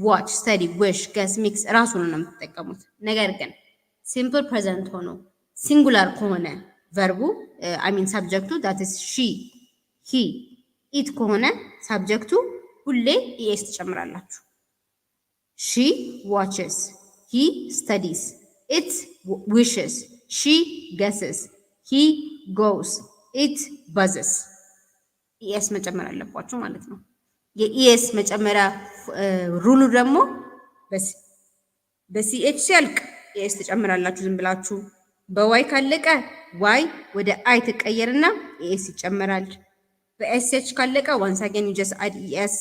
ዋች ስተዲ ዊሽ ገስ ሚክስ ራሱን ነው የምትጠቀሙት። ነገር ግን ሲምፕል ፕሬዘንት ሆኖ ሲንጉላር ከሆነ ቨርቡ አይ ሚን ሳብጀክቱ ዳት ኢዝ ሺ ሂ ኢት ከሆነ ሳብጀክቱ ሁሌ ኢኤስ ትጨምራላችሁ። ሺ ዋችስ ሂ ስተዲስ ኢት ዊሽስ ሺ ገስስ ሂ ጎስ ኢት ባዝስ ኢኤስ መጨመር አለባችሁ ማለት ነው። የኢኤስ መጨመሪያ ሩሉ ደግሞ በሲኤች ሲያልቅ ኢኤስ ትጨምራላችሁ ዝም ብላችሁ። በዋይ ካለቀ ዋይ ወደ አይ ትቀየርና ኢኤስ ይጨመራል። በኤስኤች ካለቀ ዋንስ አገን ዩ ጀስት አድ ኢኤስ።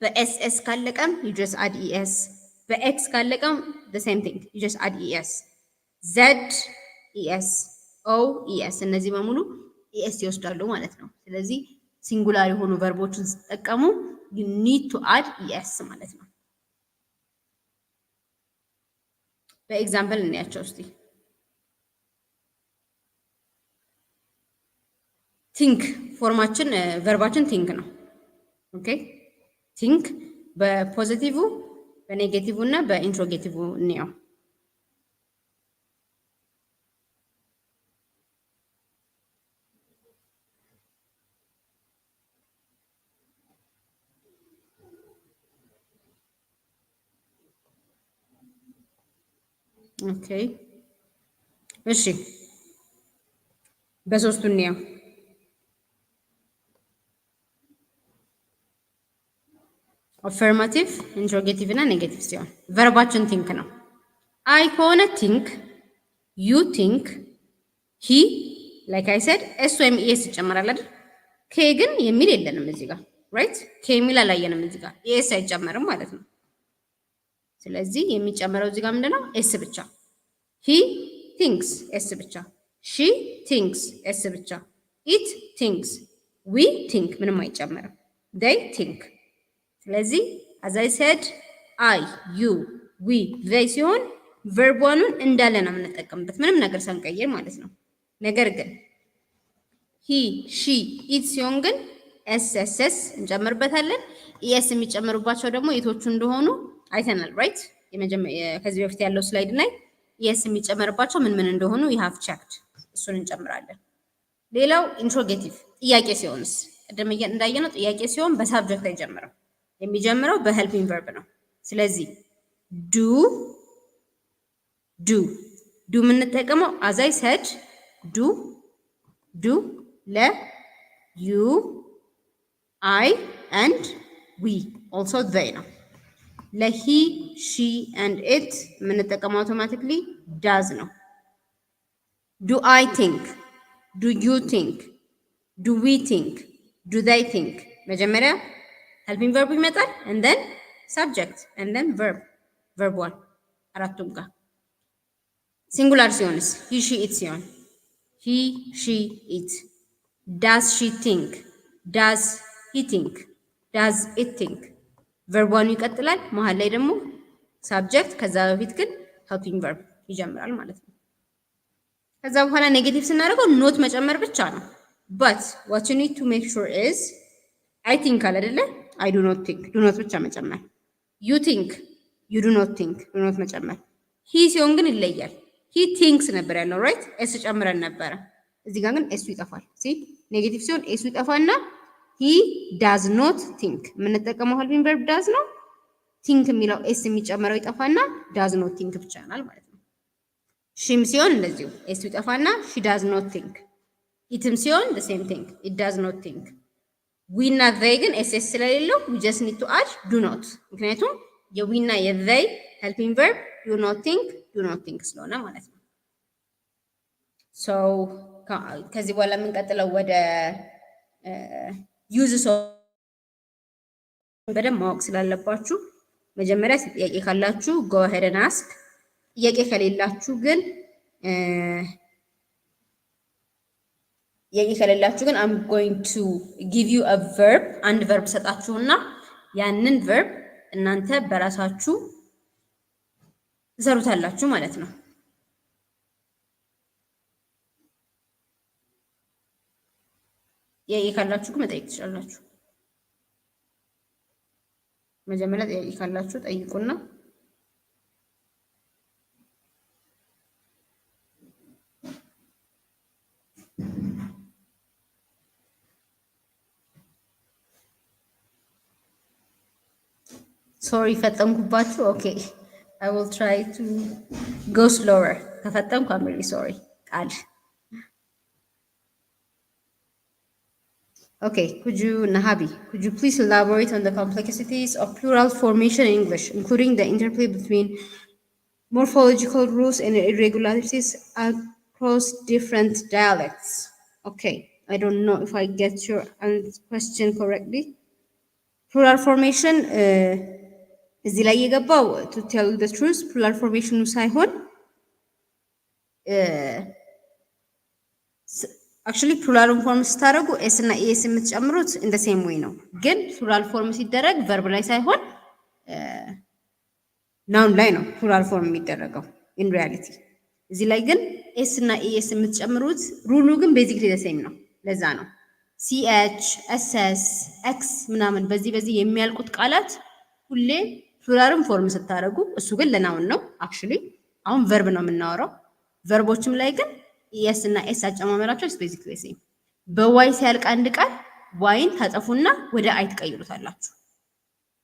በኤስኤስ ካለቀም you just add es። በኤክስ ካለቀም the same thing you just add es። ዜድ es፣ ኦ es፣ እነዚህ በሙሉ es ይወስዳሉ ማለት ነው። ስለዚህ ሲንጉላር የሆኑ ቨርቦችን ስትጠቀሙ you need to add es ማለት ነው። በኤግዛምፕል እንያቸው እስቲ። ቲንክ ፎርማችን ቨርባችን ቲንክ ነው። ኦኬ ቲንክ በፖዚቲቭ በኔጌቲቭ እና በኢንትሮጌቲቭ እንየው። ኦኬ እሺ በሶስቱ እንየው። አፈርማቲቭ ኢንትሮጌቲቭ እና ኔጌቲቭ ሲሆን ቨርባችን ቲንክ ነው። አይ ከሆነ ቲንክ፣ ዩ ቲንክ፣ ሂ ላይክ አይ ሰድ ኤስ ወይም ኢኤስ ይጨመራል አይደል? ኬ ግን የሚል የለንም እዚህ ጋር ራይት። ኬ የሚል አላየንም እዚህ ጋር ኢኤስ አይጨመርም ማለት ነው። ስለዚህ የሚጨመረው እዚህ ጋር ምንድነው? ኤስ ብቻ። ሂ ቲንክስ ኤስ ብቻ፣ ሺ ቲንክስ ኤስ ብቻ፣ ኢት ቲንክስ፣ ዊ ቲንክ ምንም አይጨመርም፣ ዴይ ቲንክ። ስለዚህ as I said አይ ዩ ዊ ዜይ ሲሆን ቨርቧኑን እንዳለ ነው የምንጠቀምበት ምንም ነገር ሳንቀይር ማለት ነው። ነገር ግን ሂ ሺ ኢት ሲሆን ግን ኤስ ኤስ ኤስ እንጨምርበታለን። ኢኤስ የሚጨምሩባቸው ደግሞ የቶቹ እንደሆኑ አይተናል ራይት። ከዚህ በፊት ያለው ስላይድ ላይ ኢኤስ የሚጨመርባቸው ምን ምን እንደሆኑ you have checked፣ እሱን እንጨምራለን። ሌላው ኢንትሮጌቲቭ ጥያቄ ሲሆንስ ቅድም እንዳየነው ጥያቄ ሲሆን በሳብጀክት አይጀምርም፣ የሚጀምረው በሄልፒንግ ቨርብ ነው። ስለዚህ ዱ ዱ ዱ የምንጠቀመው as I said ዱ ለ ዩ አይ and we also they ነው። ለሂ ሺ and it የምንጠቀመው አውቶማቲክሊ ዳዝ ነው። ዱ አይ ቲንክ፣ ዱ ዩ ቲንክ፣ ዱ ዊ ቲንክ፣ ዱ they ቲንክ መጀመሪያ helping verb ይመጣል and then subject and then verb one አራቱም ጋር። ሲንጉላር ሲሆንስ he she it ሲሆን he she it፣ does she think፣ does he think፣ does it think verb one ይቀጥላል። መሀል ላይ ደግሞ subject፣ ከዛ በፊት ግን helping verb ይጀምራል ማለት ነው። ከዛ በኋላ ኔጌቲቭ ስናደርገው ኖት መጨመር ብቻ ነው። but what you need to make sure is I think አለ አይደለ? I do not think do not ብቻ መጨመር። you think you do not think do not መጨመር። he ሲሆን ግን ይለያል። he thinks ነበር ያለው ራይት፣ ኤስ ጨምረን ነበረ። እዚህ ጋር ግን ኤሱ ይጠፋል። ሲ ኔጌቲቭ ሲሆን ኤሱ ይጠፋና he does not think የምንጠቀመው helping verb does ነው። think የሚለው ኤስ የሚጨመረው ይጠፋና does not think ብቻ ይሆናል ማለት ነው። ሺም ሲሆን እንደዚሁ ኤሱ ይጠፋና she does not think። ኢትም ሲሆን the same thing it does not think። ዊ እና ዘይ ግን ኤስኤስ ስለሌለው we just need to add do not፣ ምክንያቱም የዊ እና የዘይ helping verb do not think ስለሆነ ማለት ነው። ሶ ከዚህ በኋላ የምንቀጥለው ወደ ዩዝ ሶ በደንብ ማወቅ ስላለባችሁ መጀመሪያ ጥያቄ ካላችሁ go ahead and ask። ጥያቄ ከሌላችሁ ግን I'm going to give you a verb፣ አንድ verb ሰጣችሁና ያንን verb እናንተ በራሳችሁ ትሰሩታላችሁ ማለት ነው። ጥያቄ ካላችሁ ግን መጠየቅ ትችላላችሁ። መጀመሪያ ጥያቄ ካላችሁ ጠይቁና ሶሪ ፈጠንኩባችሁ። ኦኬ I will try to go slower። ከፈጠንኩ I'm really sorry። ቃል Okay, Nahabi, could you please elaborate on the complexities of plural formation in English, including the interplay between morphological rules and irregularities across different dialects? Okay, I don't know if I get your question correctly. ፕሉራል ፎርሜሽን እዚህ ላይ የገባው to tell you the truth ፕሉራል ፎርሜሽኑ ሳይሆን አክቹሊ ፕሉራሉን ፎርም ስታደርጉ ኤስ እና ኢኤስ የምትጨምሩት እንደ ሴም ዌይ ነው። ግን ፕሉራል ፎርም ሲደረግ ቨርብ ላይ ሳይሆን ናውን ላይ ነው ፕሉራል ፎርም የሚደረገው ኢን ሪያሊቲ። እዚህ ላይ ግን ኤስ እና ኢኤስ የምትጨምሩት ሩሉ ግን ቤዚክሊ ዘ ሴም ነው። ለዛ ነው ሲኤች ኤስኤስ ኤክስ ምናምን በዚህ የሚያልቁት ቃላት ሁሌ ፕሉራልን ፎርም ስታደርጉ እሱ ግን ለናውን ነው። አክቹሊ አሁን ቨርብ ነው የምናወራው። ቨርቦችም ላይ ግን ኢኤስ እና ኤስ አጨማመራቸው ቤዚክሊ ሴም። በዋይ ሲያልቅ አንድ ቃል ዋይን ታጠፉና ወደ አይ ትቀይሩታላችሁ።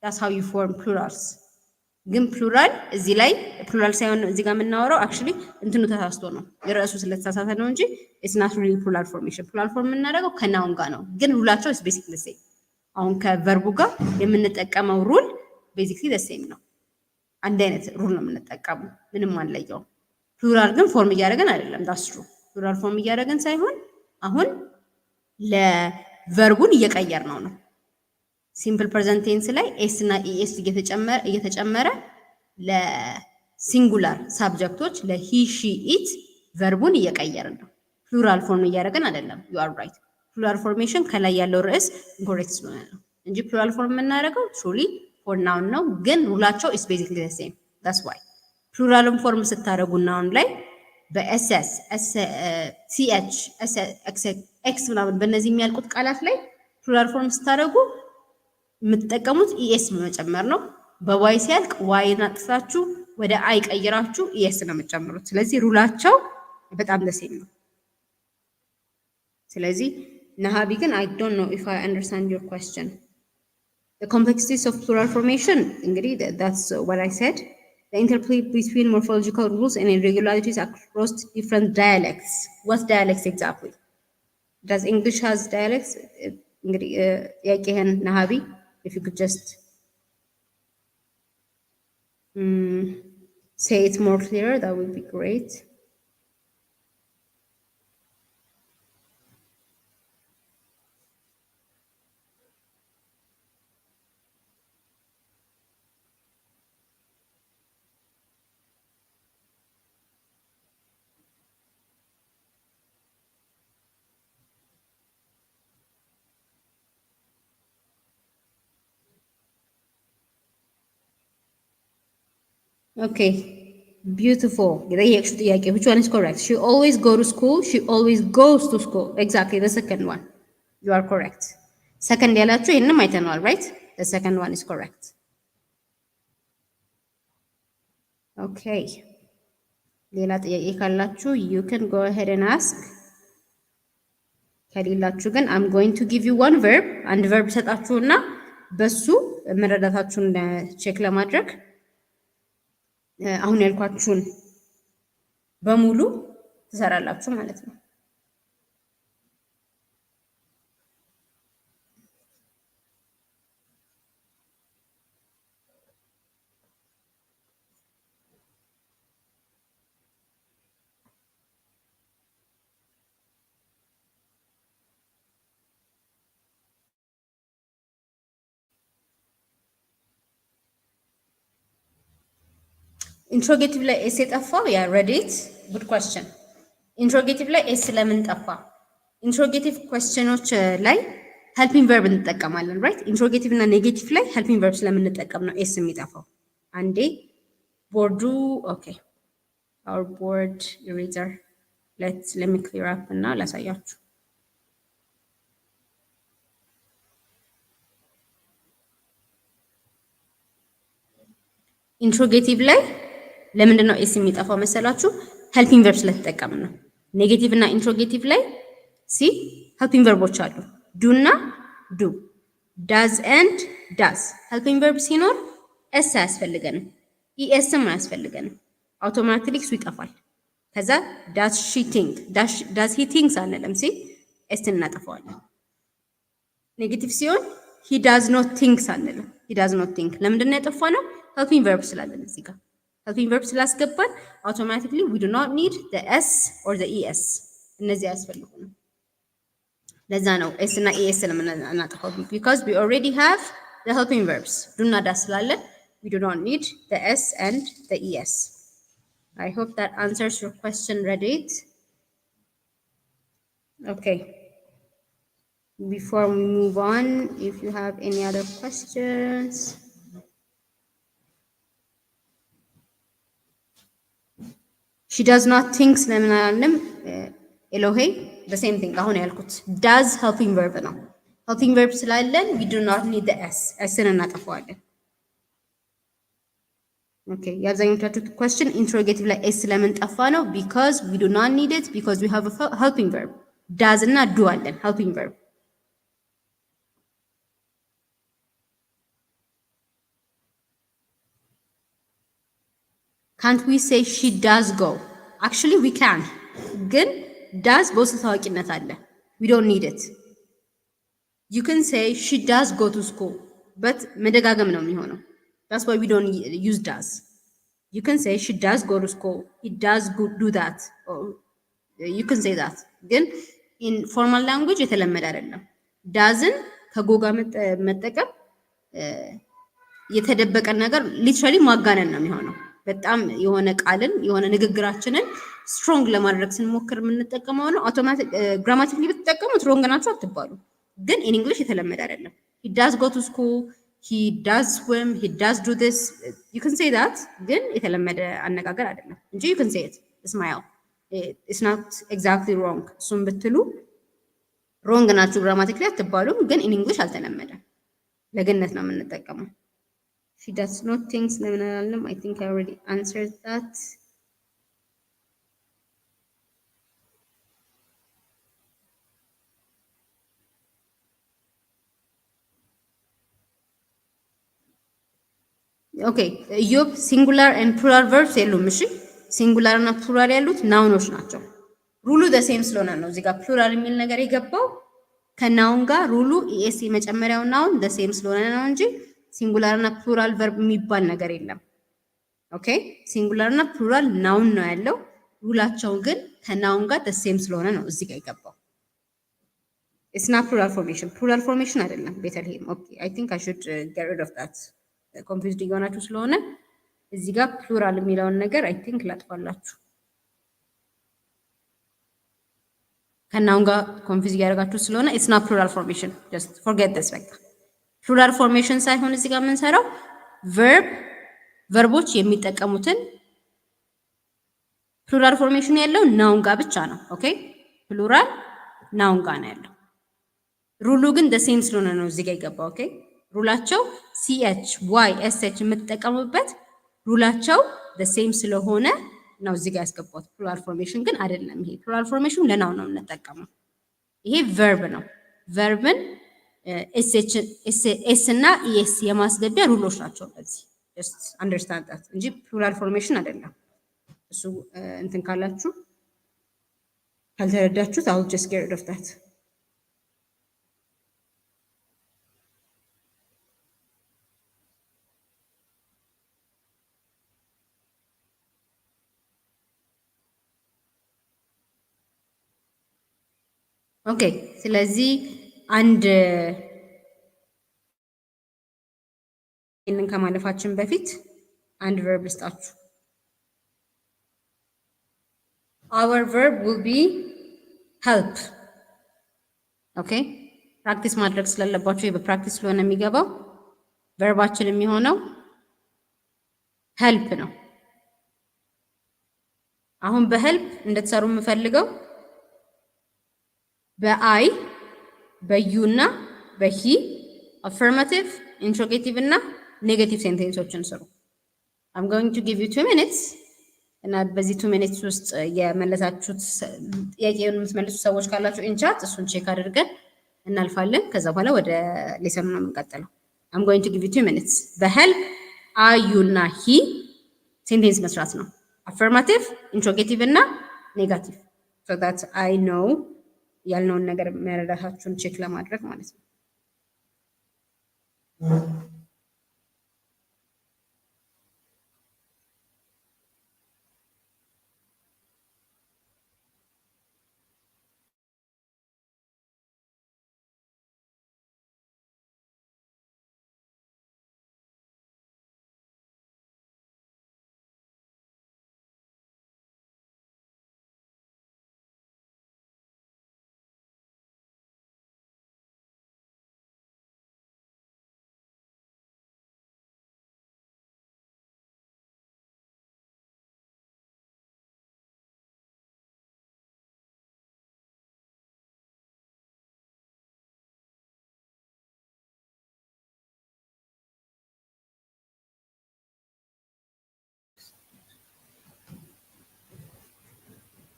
ዳስ ሃው ዩ ፎርም ፕሉራልስ። ግን ፕሉራል እዚህ ላይ ፕሉራል ሳይሆን እዚህ ጋር የምናወራው አክቹሊ እንትኑ ተሳስቶ ነው የርዕሱ ስለተሳሳተ ነው እንጂ ኢትስ ናት ሪሊ ፕሉራል ፎርሜሽን። ፕሉራል ፎርም የምናደርገው ከናውን ጋር ነው። ግን ሩላቸው ኢስ ቤዚክሊ ሴም። አሁን ከቨርቡ ጋር የምንጠቀመው ሩል ቤዚክሊ ሴም ነው። አንድ አይነት ሩል ነው የምንጠቀመው፣ ምንም አንለየውም። ፕሉራል ግን ፎርም እያደረገን አይደለም። ዳስ ትሩ። ፕሉራል ፎርም እያደረገን ሳይሆን አሁን ለቨርቡን እየቀየር ነው። ሲምፕል ፕሬዘንት ቴንስ ላይ ኤስ እና ኢኤስ እየተጨመረ ለሲንጉላር ሳብጀክቶች ለሂ ሺ ኢት ቨርቡን እየቀየርን ነው። ፕሉራል ፎርም እያደረገን አይደለም። ዩ አር ራይት። ፕሉራል ፎርሜሽን ከላይ ያለው ርዕስ ኢንኮሬክት ስለሆነ ነው እንጂ ፕሉራል ፎርም የምናደርገው ትሩሊ ፎር ናውን ነው። ግን ሩላቸው ኢስ ቤዚክሊ ዘ ሴም። ዳትስ ዋይ ፕሉራልን ፎርም ስታደርጉ ናውን ላይ በኤስኤስ ሲኤች ኤክስ ምናምን በእነዚህ የሚያልቁት ቃላት ላይ ፕሉራል ፎርም ስታደርጉ የምትጠቀሙት ኢኤስ በመጨመር ነው። በዋይ ሲያልቅ ዋይን አጥፋችሁ ወደ አይ ቀይራችሁ ኢኤስ ነው የምትጨምሩት። ስለዚህ ሩላቸው በጣም ደሴም ነው። ስለዚህ ነሃቢ ግን I don't know if I understand your question. The complexities of plural formation እንግዲህ that's what I said. The interplay between morphological rules and irregularities across different dialects. What dialects exactly? Does English has dialects? እንግዲህ ያቄህን ነሃቢ if you could just say it more clearer, that would be great. Okay, beautiful. የጠየቅሽው ጥያቄ which one is correct? She always go to school. She always goes to school. Exactly, the second one. You are correct. Second ያላችሁ ይሄንም አይተናል, right? The second one is correct. Okay. ሌላ ጥያቄ ካላችሁ you can go ahead and ask. ከሌላችሁ ግን I'm going to give you one verb. አንድ verb ሰጣችሁና በሱ መረዳታችሁን ቼክ ለማድረግ አሁን ያልኳችሁን በሙሉ ትሰራላችሁ ማለት ነው። ኢንትሮጌቲቭ ላይ ኤስ የጠፋው ያ ረዲት ጉድ ኳስችን። ኢንትሮጌቲቭ ላይ ኤስ ለምን ጠፋ? ኢንትሮጌቲቭ ኩዌስችኖች ላይ ሄልፒንግ ቨርብ እንጠቀማለን ራይት። ኢንትሮጌቲቭ እና ኔጌቲቭ ላይ ሄልፒንግ ቨርብ ስለምንጠቀም ነው ኤስ የሚጠፋው። አንዴ ቦርዱ ኦኬ አወር ቦርድ ኢሬዘር ሌት ሚ ክሊር አፕ እና ላሳያችሁ። ኢንትሮጌቲቭ ላይ ለምንድን ነው ኤስ የሚጠፋው መሰላችሁ? ሄልፒንግ ቨርብ ስለተጠቀምን ነው። ኔጌቲቭ እና ኢንትሮጌቲቭ ላይ ሲ ሄልፒንግ ቨርቦች አሉ ዱ እና ዱ፣ ዳዝ ኤንድ ዳዝ። ሄልፒንግ ቨርብ ሲኖር ኤስ አያስፈልገንም፣ ኢኤስም አያስፈልገንም። አውቶማቲክሊ እሱ ይጠፋል። ከዛ ዳዝ ሺ ቲንክ፣ ዳዝ ሂ ቲንክስ አንልም፣ ሲ ኤስ እናጠፋዋለን። ኔጌቲቭ ሲሆን ሂ ዳዝ ኖት ቲንክስ አንልም፣ ሂ ዳዝ ኖት ቲንክ። ለምንድን ነው የጠፋ ነው? ሄልፒንግ ቨርብ ስላለን እዚህ ጋር ሄልፒንግ ቨርብ ስላስገባን አውቶማቲክሊ ዊ ዱ ኖት ኒድ ዘ ኤስ ኦር ዘ ኢኤስ። እነዚህ አያስፈልጉንም። ለዛ ነው ኤስ እና ኢኤስ ስለምናጠፋው ቢካዝ ዊ ኦልሬዲ ሃቭ the helping verbs do እና ዳስ ስላለን we do not need the s and the es. I hope that answers your question, Reddit. Okay, before we move on, if you have any other questions. she does not think ለምን አላልንም? ኤሎሄ the same thing አሁን ያልኩት does helping verb ነው። helping verb ስላለን we do not need the s ስን እናጠፋዋለን። ኦኬ የአብዛኞቻችሁ question interrogative ላይ s ለምን ጠፋ ነው? because we do not need it because we have a helping verb does እና do አለን helping verb. can't we say she does go? actually we can, ግን does በውስጥ ታዋቂነት አለ we don't need it. you can say she does go to school but መደጋገም ነው የሚሆነው. that's why we don't use does. you can say she does go to school, he does do that, or you can say that. ግን in formal language የተለመደ አይደለም። doesን ከጎጋ መጠቀም የተደበቀ ነገር ሊትራሊ ማጋነን ነው የሚሆነው። በጣም የሆነ ቃልን የሆነ ንግግራችንን ስትሮንግ ለማድረግ ስንሞክር የምንጠቀመው ነው። አውቶማቲክ ግራማቲክሊ ብትጠቀሙት ሮንግ ናቸው አትባሉ። ግን ኢን እንግሊሽ የተለመደ አይደለም። he does go to school, he does swim, he does do this, you can say that ግን የተለመደ አነጋገር አይደለም እንጂ you can say it smile, it's not exactly wrong እሱም ብትሉ ሮንግ ናችሁ ግራማቲክሊ አትባሉም። ግን ኢን እንግሊሽ አልተለመደም። ለግነት ነው የምንጠቀመው። she does not think ለምን አላልንም? I think I already answered that. ኦኬ ዩብ ሲንጉላር ኤንድ ፕሉራል ቨርብስ የሉም። እሺ ሲንጉላር እና ፕሉራል ያሉት ናውኖች ናቸው። ሩሉ ዘ ሴም ስለሆነ ነው እዚህ ጋር ፕሉራል የሚል ነገር የገባው ከናውን ጋር ሩሉ ኢኤስ የመጨመሪያው ናውን ዘ ሴም ስለሆነ ነው እንጂ ሲንጉላር እና ፕሉራል ቨርብ የሚባል ነገር የለም። ኦኬ ሲንጉላር እና ፕሉራል ናውን ነው ያለው። ሩላቸው ግን ከናውን ጋር ዘ ሴም ስለሆነ ነው እዚህ ጋር የገባው። ኢትስ ናት ፕሉራል ፎርሜሽን፣ ፕሉራል ፎርሜሽን አይደለም። ቤተልሔም ኦኬ አይ ቲንክ አይ ሹድ ጌት ሪድ ኦፍ ዳት ኮንፊውዝድ እየሆናችሁ ስለሆነ እዚህ ጋር ፕሉራል የሚለውን ነገር አይ ቲንክ ላጥፋላችሁ። ከናውን ጋር ኮንፊውዝ እያደረጋችሁ ስለሆነ ኢትስ ናት ፕሉራል ፎርሜሽን ጀስት ፎርጌት ዲስ። በቃ ፕሉራል ፎርሜሽን ሳይሆን እዚህ ጋር የምንሰራው ቨርቦች የሚጠቀሙትን ፕሉራል ፎርሜሽን ያለው ናውን ጋር ብቻ ነው። ኦኬ ፕሉራል ናውን ጋር ነው ያለው። ሩሉ ግን the same ስለሆነ ነው እዚህ ጋር የገባው። ኦኬ ሩላቸው ch y sh የምትጠቀሙበት ሩላቸው the same ስለሆነ ነው እዚህ ጋር ያስገባሁት። ፕሉራል ፎርሜሽን ግን አይደለም። ይሄ ፕሉራል ፎርሜሽን ለናውን ነው የምንጠቀመው። ይሄ ቨርብ ነው። ቨርብን ኤስ እና ኢኤስ የማስገቢያ ሩሎች ናቸው። ለዚህ ጀስት አንደርስታንድ ዳት እንጂ ፕሉራል ፎርሜሽን አይደለም። እሱ እንትን ካላችሁ ካልተረዳችሁት አውል ጀስት ጌት ሪድ ኦፍ ዳት። ኦኬ ስለዚህ አንድ ይህንን ከማለፋችን በፊት አንድ ቨርብ ልስጣችሁ። our verb will be help. ኦኬ ፕራክቲስ ማድረግ ስላለባችሁ በፕራክቲስ ስለሆነ የሚገባው ቨርባችን የሚሆነው ሄልፕ ነው። አሁን በሄልፕ እንድትሰሩ የምፈልገው በአይ በዩ እና በሂ አፈርማቲቭ ኢንትሮጌቲቭ እና ኔጌቲቭ ሴንቴንሶችን ስሩ። I'm going to give you 2 minutes እና በዚህ 2 minutes ውስጥ የመለሳችሁት ጥያቄውን የምትመልሱ ሰዎች ካላችሁ ኢንቻት እሱን ቼክ አድርገን እናልፋለን። ከዛ በኋላ ወደ ሌሰኑ ነው የምንቀጥለው። I'm going to give you 2 minutes። በሄልፕ አይ ዩ እና ሂ ሴንቴንስ መስራት ነው። አፈርማቲቭ ኢንትሮጌቲቭ እና ኔጋቲቭ so that I know ያልነውን ነገር መረዳታችሁን ቼክ ለማድረግ ማለት ነው።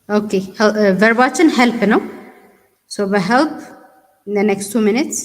ኦኬ ቨርባችን ሄልፕ ነው። ሶ በሄልፕ in the next 2 minutes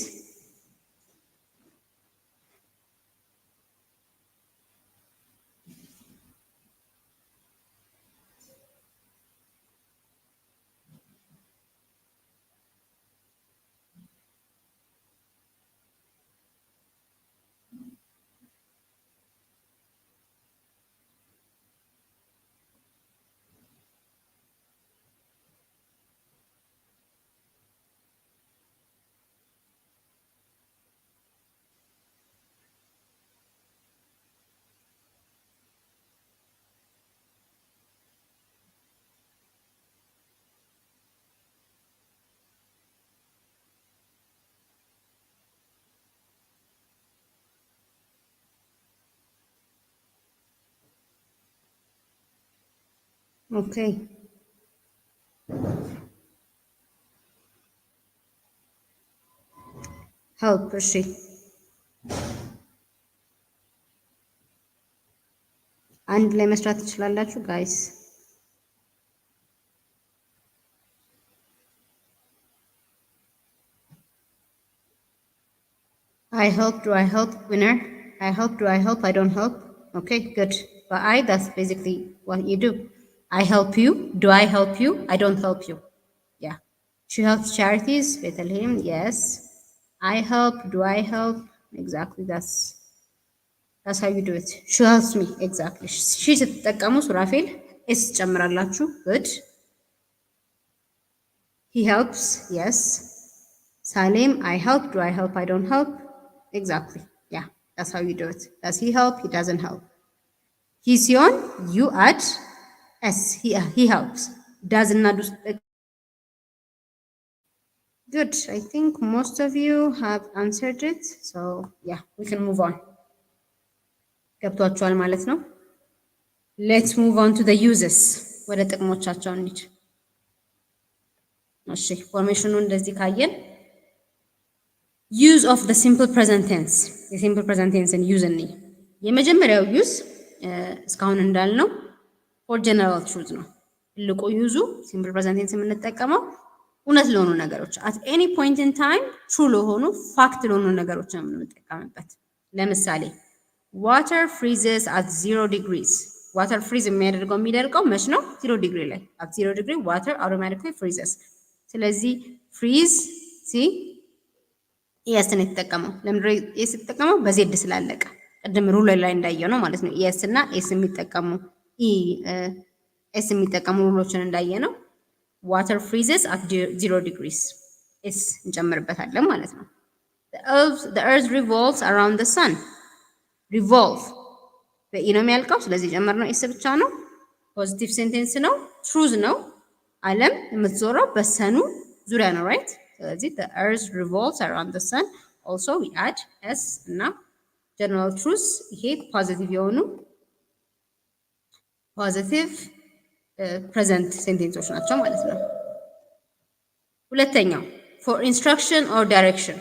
ኦኬ ሄልፕ እሺ አንድ ላይ መስራት ትችላላችሁ ጋይስ። I help, do I help, winner? I help, do I help, I don't help? Okay, good. But that's basically what you do. I help you, do I help you? I don't help you. Yeah. She helps charities, Bethlehem, yes. I help, do I help? Exactly, that's how you do it. She helps me, exactly. She ስትጠቀሙ ሱራፌል ኤስ ጨምራላችሁ። Good. He helps, yes. Salim, I help, do I help, I don't help? Exactly. Yeah, that's how you do it. Does he help? He doesn't help. He ሲሆን you add s. He helps. Does not do. Good. I think most of you have answered it. So yeah, we can move on. ገብቷችኋል ማለት ነው። Let's move on to the uses. ወደ ጥቅሞቻቸው እንሂድ። እሺ ፎርሜሽኑ እንደዚህ ካየን use of the simple present tense የሲምፕል ፕሬዘንት ቴንስን ዩዝ እንይ። የመጀመሪያው ዩዝ እስካሁን እንዳልነው for general truth ነው። ትልቁ ዩዙ ሲምፕል ፕሬዘንት ቴንስ የምንጠቀመው እውነት ለሆኑ ነገሮች at any point in time true ለሆኑ ፋክት ለሆኑ ነገሮች ነው የምንጠቀምበት። ለምሳሌ water freezes at 0 degrees water freeze የሚያደርገው የሚደርቀው መች ነው? 0 ዲግሪ ላይ at 0 degree water automatically freezes። ስለዚህ freeze ኤስ ነው የተጠቀመው። ለምንድነው ኤስ የተጠቀመው? በዜድ ስላለቀ ቅድም ሩል ላይ እንዳየው ነው ማለት ነው። ኤስ እና ኤስ የሚጠቀሙ ኤስ የሚጠቀሙ ሩሎችን እንዳየ ነው። ዋተር ፍሪዝስ አት 0 ዲግሪስ ኤስ እንጨምርበታለን ማለት ነው። the earth revolves around the sun revolve በኢ ነው የሚያልቀው። ስለዚህ የጨመርነው ኤስ ብቻ ነው። ፖዚቲቭ ሴንቴንስ ነው። ትሩዝ ነው። ዓለም የምትዞረው በሰኑ ዙሪያ ነው። ራይት ስለዚህ the earth revolves around the sun also we add s እና general truths ይሄ ፖዚቲቭ የሆኑ ፖዚቲቭ ፕሬዘንት ሴንቴንሶች ናቸው ማለት ነው። ሁለተኛው for instruction or direction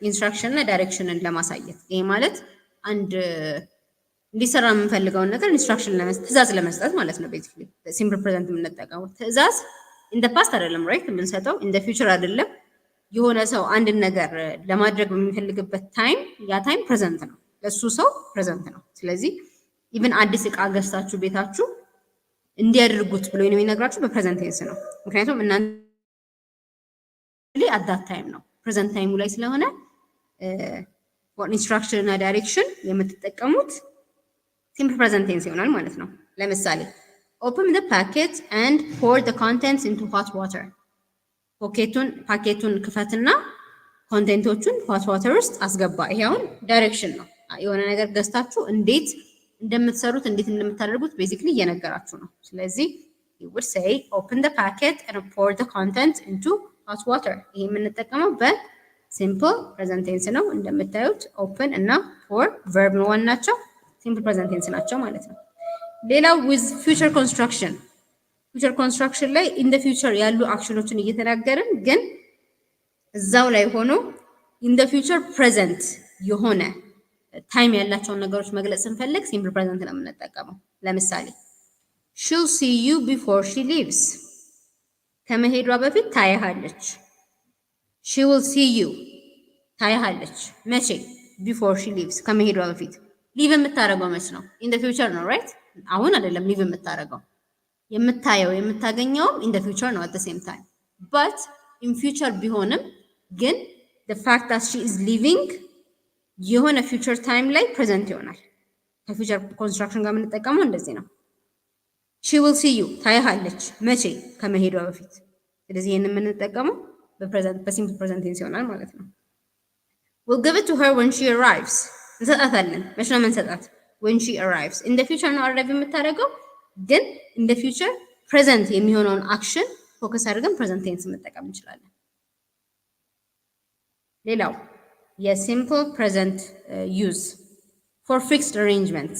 ኢንስትራክሽን እና ዳይሬክሽንን ለማሳየት ይሄ ማለት አንድ እንዲሰራ የምንፈልገውን ነገር ኢንስትራክሽን ለመስጠት ትእዛዝ ለመስጠት ማለት ነው። ቤዚክሊ ሲምፕል ፕሬዘንት የምንጠቀመው ትእዛዝ ኢን ዘ ፓስት አይደለም ራይት የምንሰጠው ኢን ዘ ፊውቸር አይደለም። የሆነ ሰው አንድን ነገር ለማድረግ በሚፈልግበት ታይም ያ ታይም ፕሬዘንት ነው፣ ለሱ ሰው ፕሬዘንት ነው። ስለዚህ ኢቭን አዲስ እቃ ገዝታችሁ ቤታችሁ እንዲያደርጉት ብሎ ነው የሚነግራችሁ በፕሬዘንት ቴንስ ነው። ምክንያቱም እናንተ አት ዳት ታይም ነው ፕሬዘንት ታይሙ ላይ ስለሆነ ኢንስትራክሽን እና ዳይሬክሽን የምትጠቀሙት ሲምፕል ፕሬዘንት ቴንስ ይሆናል ማለት ነው። ለምሳሌ open the packet and pour the contents into hot water ፓኬቱን ክፈትና ኮንቴንቶቹን ሆት ዋተር ውስጥ አስገባ። ይሄ አሁን ዳይሬክሽን ነው። የሆነ ነገር ገዝታችሁ እንዴት እንደምትሰሩት እንዴት እንደምታደርጉት ቤዚክሊ እየነገራችሁ ነው። ስለዚህ you would say open the packet and pour the contents into hot water። ይሄ የምንጠቀመው በሲምፕል ፕሬዘንት ቴንስ ነው። እንደምታዩት open እና pour verb one ናቸው፣ ሲምፕል ፕሬዘንት ቴንስ ናቸው ማለት ነው። ሌላው with future construction ፊውቸር ኮንስትራክሽን ላይ ኢን ዘ ፊውቸር ያሉ አክሽኖችን እየተናገርን ግን እዛው ላይ ሆኖ ኢን ዘ ፊውቸር ፕሬዘንት የሆነ ታይም ያላቸውን ነገሮች መግለጽ ስንፈልግ ሲምፕል ፕሬዘንት ነው የምንጠቀመው። ለምሳሌ she'll see you before she leaves ከመሄዷ በፊት ታያሃለች። she will see you ታያሃለች። መቼ? before she leaves ከመሄዷ በፊት። ሊቭ የምታደርገው መች ነው? in the future ነው right? አሁን አይደለም ሊቭ የምታደርገው። የምታየው የምታገኘውም in the future ነው at the same time but in future ቢሆንም ግን the fact that she is leaving የሆነ future time ላይ present ይሆናል። ከfuture construction ጋር የምንጠቀመው እንደዚህ ነው። she will see you ታያሃለች። መቼ? ከመሄዷ በፊት። ስለዚህ ይሄንን የምንጠቀመው በሲምፕል ፕሬዘንት ቴንስ ይሆናል ማለት ነው። we'll give it to her when she arrives እንሰጣታለን። መቼ ነው የምንሰጣት? when she arrives in the future ነው arrive የምታደርገው ግን in the future present የሚሆነውን አክሽን ፎከስ አድርገን ፕሬዘንት ቴንስ መጠቀም እንችላለን። ሌላው የሲምፕል ፕሬዘንት ዩዝ for fixed arrangements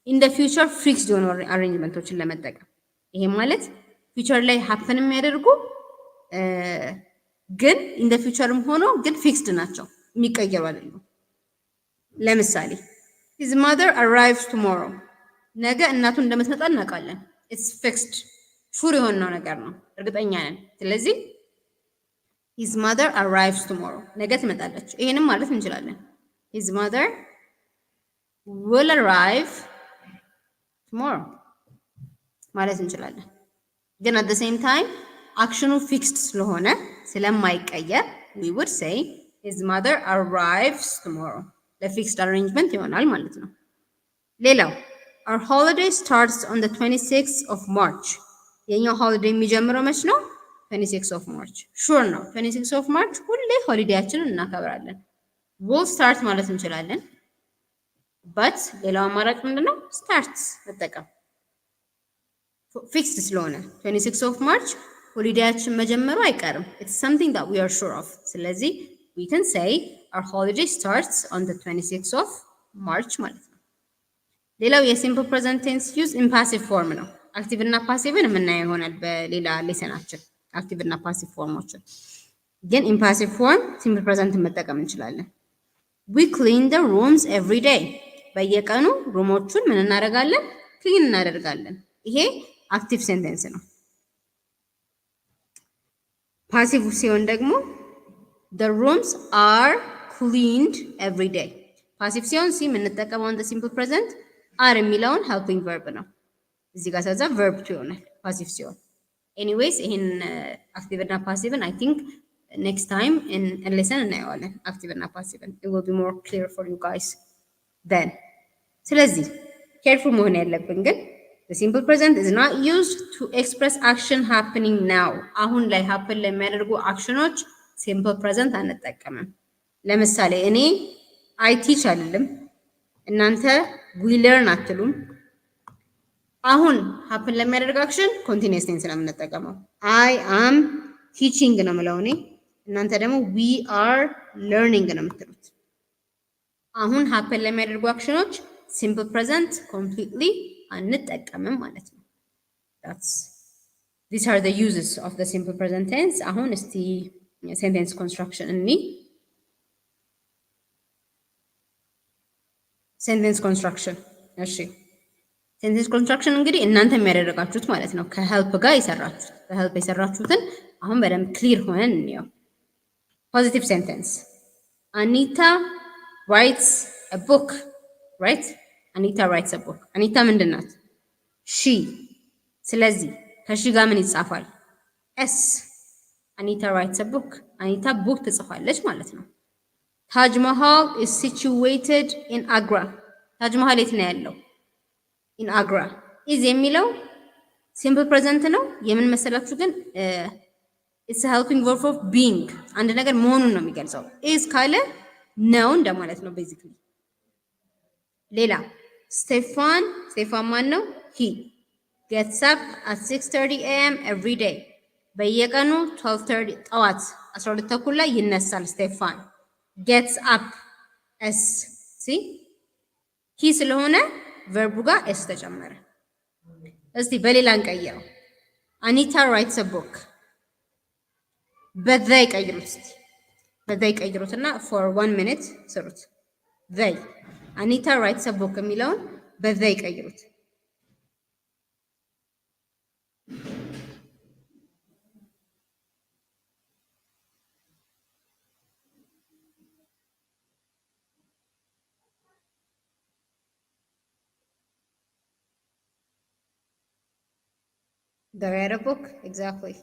in the future fixed የሆኑ አሬንጅመንቶችን ለመጠቀም ይሄ ማለት ፊውቸር ላይ ሀፕን የሚያደርጉ ግን in the futureም ሆኖ ግን ፊክስድ ናቸው የሚቀየሩ አይደሉም። ለምሳሌ his mother arrives tomorrow ነገ እናቱ እንደምትመጣ እናውቃለን። it's fixed ሹር የሆነው ነገር ነው፣ እርግጠኛ ነን። ስለዚህ his mother arrives tomorrow ነገ ትመጣለች። ይሄንም ማለት እንችላለን his mother will arrive tomorrow ማለት እንችላለን። ግን at the same time አክሽኑ ፊክስድ ስለሆነ ስለማይቀየር we would say his mother arrives tomorrow ለፊክስድ አሬንጅመንት ይሆናል ማለት ነው። ሌላው our holiday starts on the 26th of March የኛው ሆሊዴይ የሚጀምረው መች ነው? 26th of March ሹር ነው። 26th of March ሁሌ ሆሊዴያችንን እናከብራለን። will start ማለት እንችላለን but ሌላው አማራጭ ምንድነው? start መጠቀም ፊክስድ ስለሆነ 26th of March ሆሊዴያችን መጀመሩ አይቀርም። it's something that we are sure of ስለዚህ we can say our holiday starts on the 26th of March ማለት ነው። ሌላው የሲምፕል ፕሬዘንት ቴንስ ዩዝ ኢን ፓሲቭ ፎርም ነው። አክቲቭ እና ፓሲቭን የምናየው ይሆናል በሌላ ሌሰናችን አክቲቭ እና ፓሲቭ ፎርሞችን። ግን ኢን ፓሲቭ ፎርም ሲምፕል ፕሬዘንት መጠቀም እንችላለን። we clean the rooms every day በየቀኑ ሩሞቹን ምን እናደርጋለን? ክሊን እናደርጋለን። ይሄ አክቲቭ ሴንቴንስ ነው። ፓሲቭ ሲሆን ደግሞ the rooms are cleaned every day ፓሲቭ ሲሆን ሲ የምንጠቀመው እንደ ሲምፕል ፕሬዘንት አር የሚለውን ሄልፒንግ ቨርብ ነው። እዚህ ጋር ስለዛ ቨርብ ቱ ይሆናል ፓሲቭ ሲሆን። ኤኒዌይስ ይሄን አክቲቭ እና ፓሲቭን አይ ቲንክ ኔክስት ታይም ኢን ሌሰን እናየዋለን። አክቲቭ እና ፓሲቭን it will be more clear for you guys then። ስለዚህ ኬርፉል መሆን ያለብን ግን the simple present is not used to express action happening now አሁን ላይ ሀፕን ለሚያደርጉ አክሽኖች ሲምፕል ፕሬዘንት አንጠቀምም። ለምሳሌ እኔ አይ ቲች አልልም፣ እናንተ ዊ ለርን አትሉም። አሁን ሀፕን ለሚያደርግ አክሽን ኮንቲኒየስ ቴንስ ነው የምንጠቀመው። አይ አም ቲቺንግ ነው የምለው እኔ፣ እናንተ ደግሞ ዊ አር ለርኒንግ ነው የምትሉት። አሁን ሀፕን ለሚያደርጉ አክሽኖች ሲምፕል ፕሬዘንት ኮምፕሊትሊ አንጠቀምም ማለት ነው። these are the uses of the simple present tense። አሁን እስቲ ሴንቴንስ ኮንስትራክሽን እኒ ሴንቴንስ ኮንስትራክሽን። እሺ ሴንቴንስ ኮንስትራክሽን እንግዲህ እናንተ የሚያደርጋችሁት ማለት ነው፣ ከሄልፕ ጋር የሰራችሁት። በሄልፕ የሰራችሁትን አሁን በደንብ ክሊር ሆነን እንየው። ፖዚቲቭ ሴንቴንስ አኒታ ራይትስ አ ቡክ ራይት። አኒታ ራይትስ አ ቡክ። አኒታ ምንድን ናት? ሺ። ስለዚህ ከሺ ጋር ምን ይጻፋል? ኤስ። አኒታ ራይትስ አ ቡክ። አኒታ ቡክ ትጽፋለች ማለት ነው። ታጅ መሃል is situated in አግራ። ታጅ መሃል የት ነው ያለው? ኢን አግራ። ኢዝ የሚለው ሲምፕል ፕሬዘንት ነው። የምን መሰላችሁ ግን it's a helping verb of being አንድ ነገር መሆኑን ነው የሚገልጸው። ኢዝ ካለ ነው እንደማለት ነው ቤዚክሊ። ሌላ ስቴፋን ማን ነው? he gets up at 6:30 a.m. every day በየቀኑ 12:30 ጠዋት 12 ተኩል ላይ ይነሳል ስቴፋን። gets up s ሲ he ስለሆነ ቨርቡ ጋር ኤስ ተጨመረ። እስቲ በሌላ እንቀይረው። አኒታ ራይትስ አ ቡክ በዛ ይቀይሩት። እስቲ በዛ ይቀይሩትና for 1 minute ስሩት። they አኒታ ራይትስ አ ቡክ የሚለውን በዛ ይቀይሩት። they read a book exactly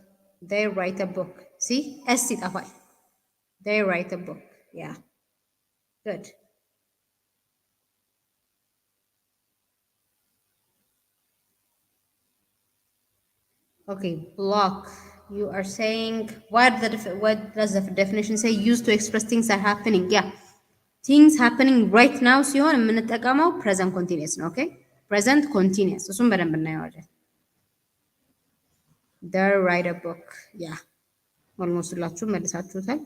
they write a book see s ይጠፋል they write a book yeah good okay block you are saying what does the definition say used to express things are happening yeah things happening right now ሲሆን የምንጠቀመው present continuous ነው okay present continuous እሱን በደንብ እናየዋለን they write a book yeah almost ሁላችሁም መልሳችሁታል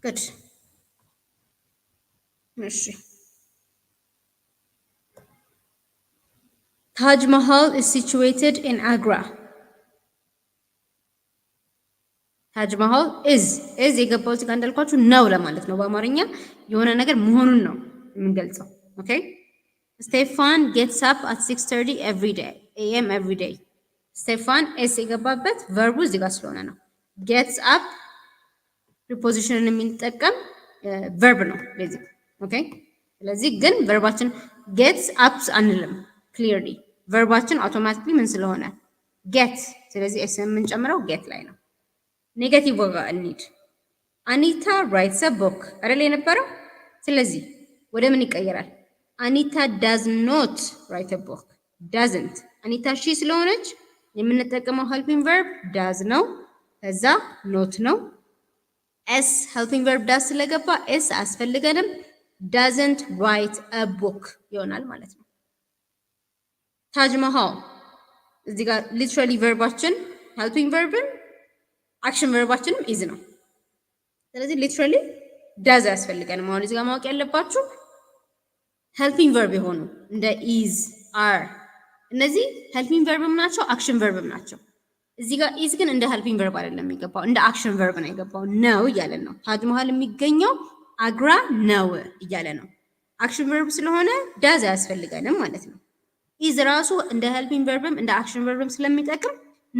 good እሺ Taj Mahal is situated in Agra ታጅ መሃል is የገባው እዚህ ጋር እንዳልኳችሁ ነው ለማለት ነው በአማርኛ የሆነ ነገር መሆኑን ነው የምንገልጸው ኦኬ ስቴፋን gets up at 6:30 every day am every day ስቴፋን s የገባበት ቨርቡ እዚህ ጋር ስለሆነ ነው gets up preposition የሚጠቀም ቨርብ ነው ቤዚክ ኦኬ ስለዚህ ግን ቨርባችን gets up አንልም clearly ቨርባችን አውቶማቲክሊ ምን ስለሆነ get ስለዚህ s የምንጨምረው get ላይ ነው ኔጋቲቭ ወጋ እንሂድ አኒታ ራይትስ አ ቡክ አይደል የነበረው ስለዚህ ወደ ምን ይቀየራል አኒታ ዳዝ ኖት ራይት አ ቡክ ዳዝንት አኒታ ሺ ስለሆነች የምንጠቀመው ሄልፒንግ ቨርብ ዳዝ ነው ከዛ ኖት ነው ኤስ ሄልፒንግ ቨርብ ዳዝ ስለገባ ኤስ አስፈልገንም ዳዝንት ራይት አ ቡክ ይሆናል ማለት ነው ታጅ መሃል እዚህ ጋር ሊትራሊ ቨርባችን ሄልፒንግ ቨርብን አክሽን ቨርባችንም ኢዝ ነው ስለዚህ ሊትራሊ ዳዝ ያስፈልገንም አሁን እዚህ ጋር ማወቅ ያለባችሁ ሄልፒንግ ቨርብ የሆኑ እንደ ኢዝ አር እነዚህ ሄልፒንግ ቨርብም ናቸው አክሽን ቨርብም ናቸው እዚህ ጋር ኢዝ ግን እንደ ሄልፒንግ ቨርብ አይደለም የሚገባው እንደ አክሽን ቨርብ ነው የገባው ነው እያለን ነው ታጅ መሃል የሚገኘው አግራ ነው እያለ ነው አክሽን ቨርብ ስለሆነ ዳዝ ያስፈልገንም ማለት ነው ኢዝ ራሱ እንደ ሄልፒንግ ቨርብም እንደ አክሽን ቨርብም ስለሚጠቅም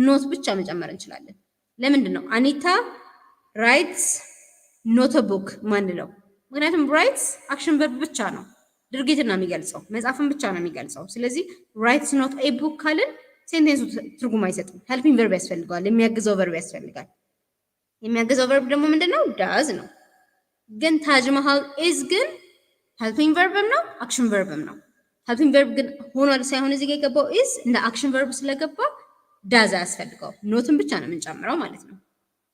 ኖት ብቻ መጨመር እንችላለን ለምንድን ነው አኒታ ራይትስ ኖት አ ቡክ ማንለው ምክንያቱም ራይትስ አክሽን ቨርብ ብቻ ነው ድርጊትን ነው የሚገልጸው መጻፍን ብቻ ነው የሚገልጸው ስለዚህ ራይትስ ኖት ኤ ቡክ ካልን ሴንቴንሱ ትርጉም አይሰጥም ሄልፒንግ ቨርብ ያስፈልጋል የሚያግዘው ቨርብ ያስፈልጋል የሚያግዘው ቨርብ ደግሞ ምንድነው ዳዝ ነው ግን ታጅ መሃል ኢዝ ግን ሄልፒንግ ቨርብም ነው አክሽን ቨርብም ነው ሄልፒንግ ቨርብ ግን ሆኗል ሳይሆን እዚህ ጋር የገባው ኢዝ እንደ አክሽን ቨርብ ስለገባ ዳዝ ያስፈልገው ኖትን ብቻ ነው የምንጨምረው ማለት ነው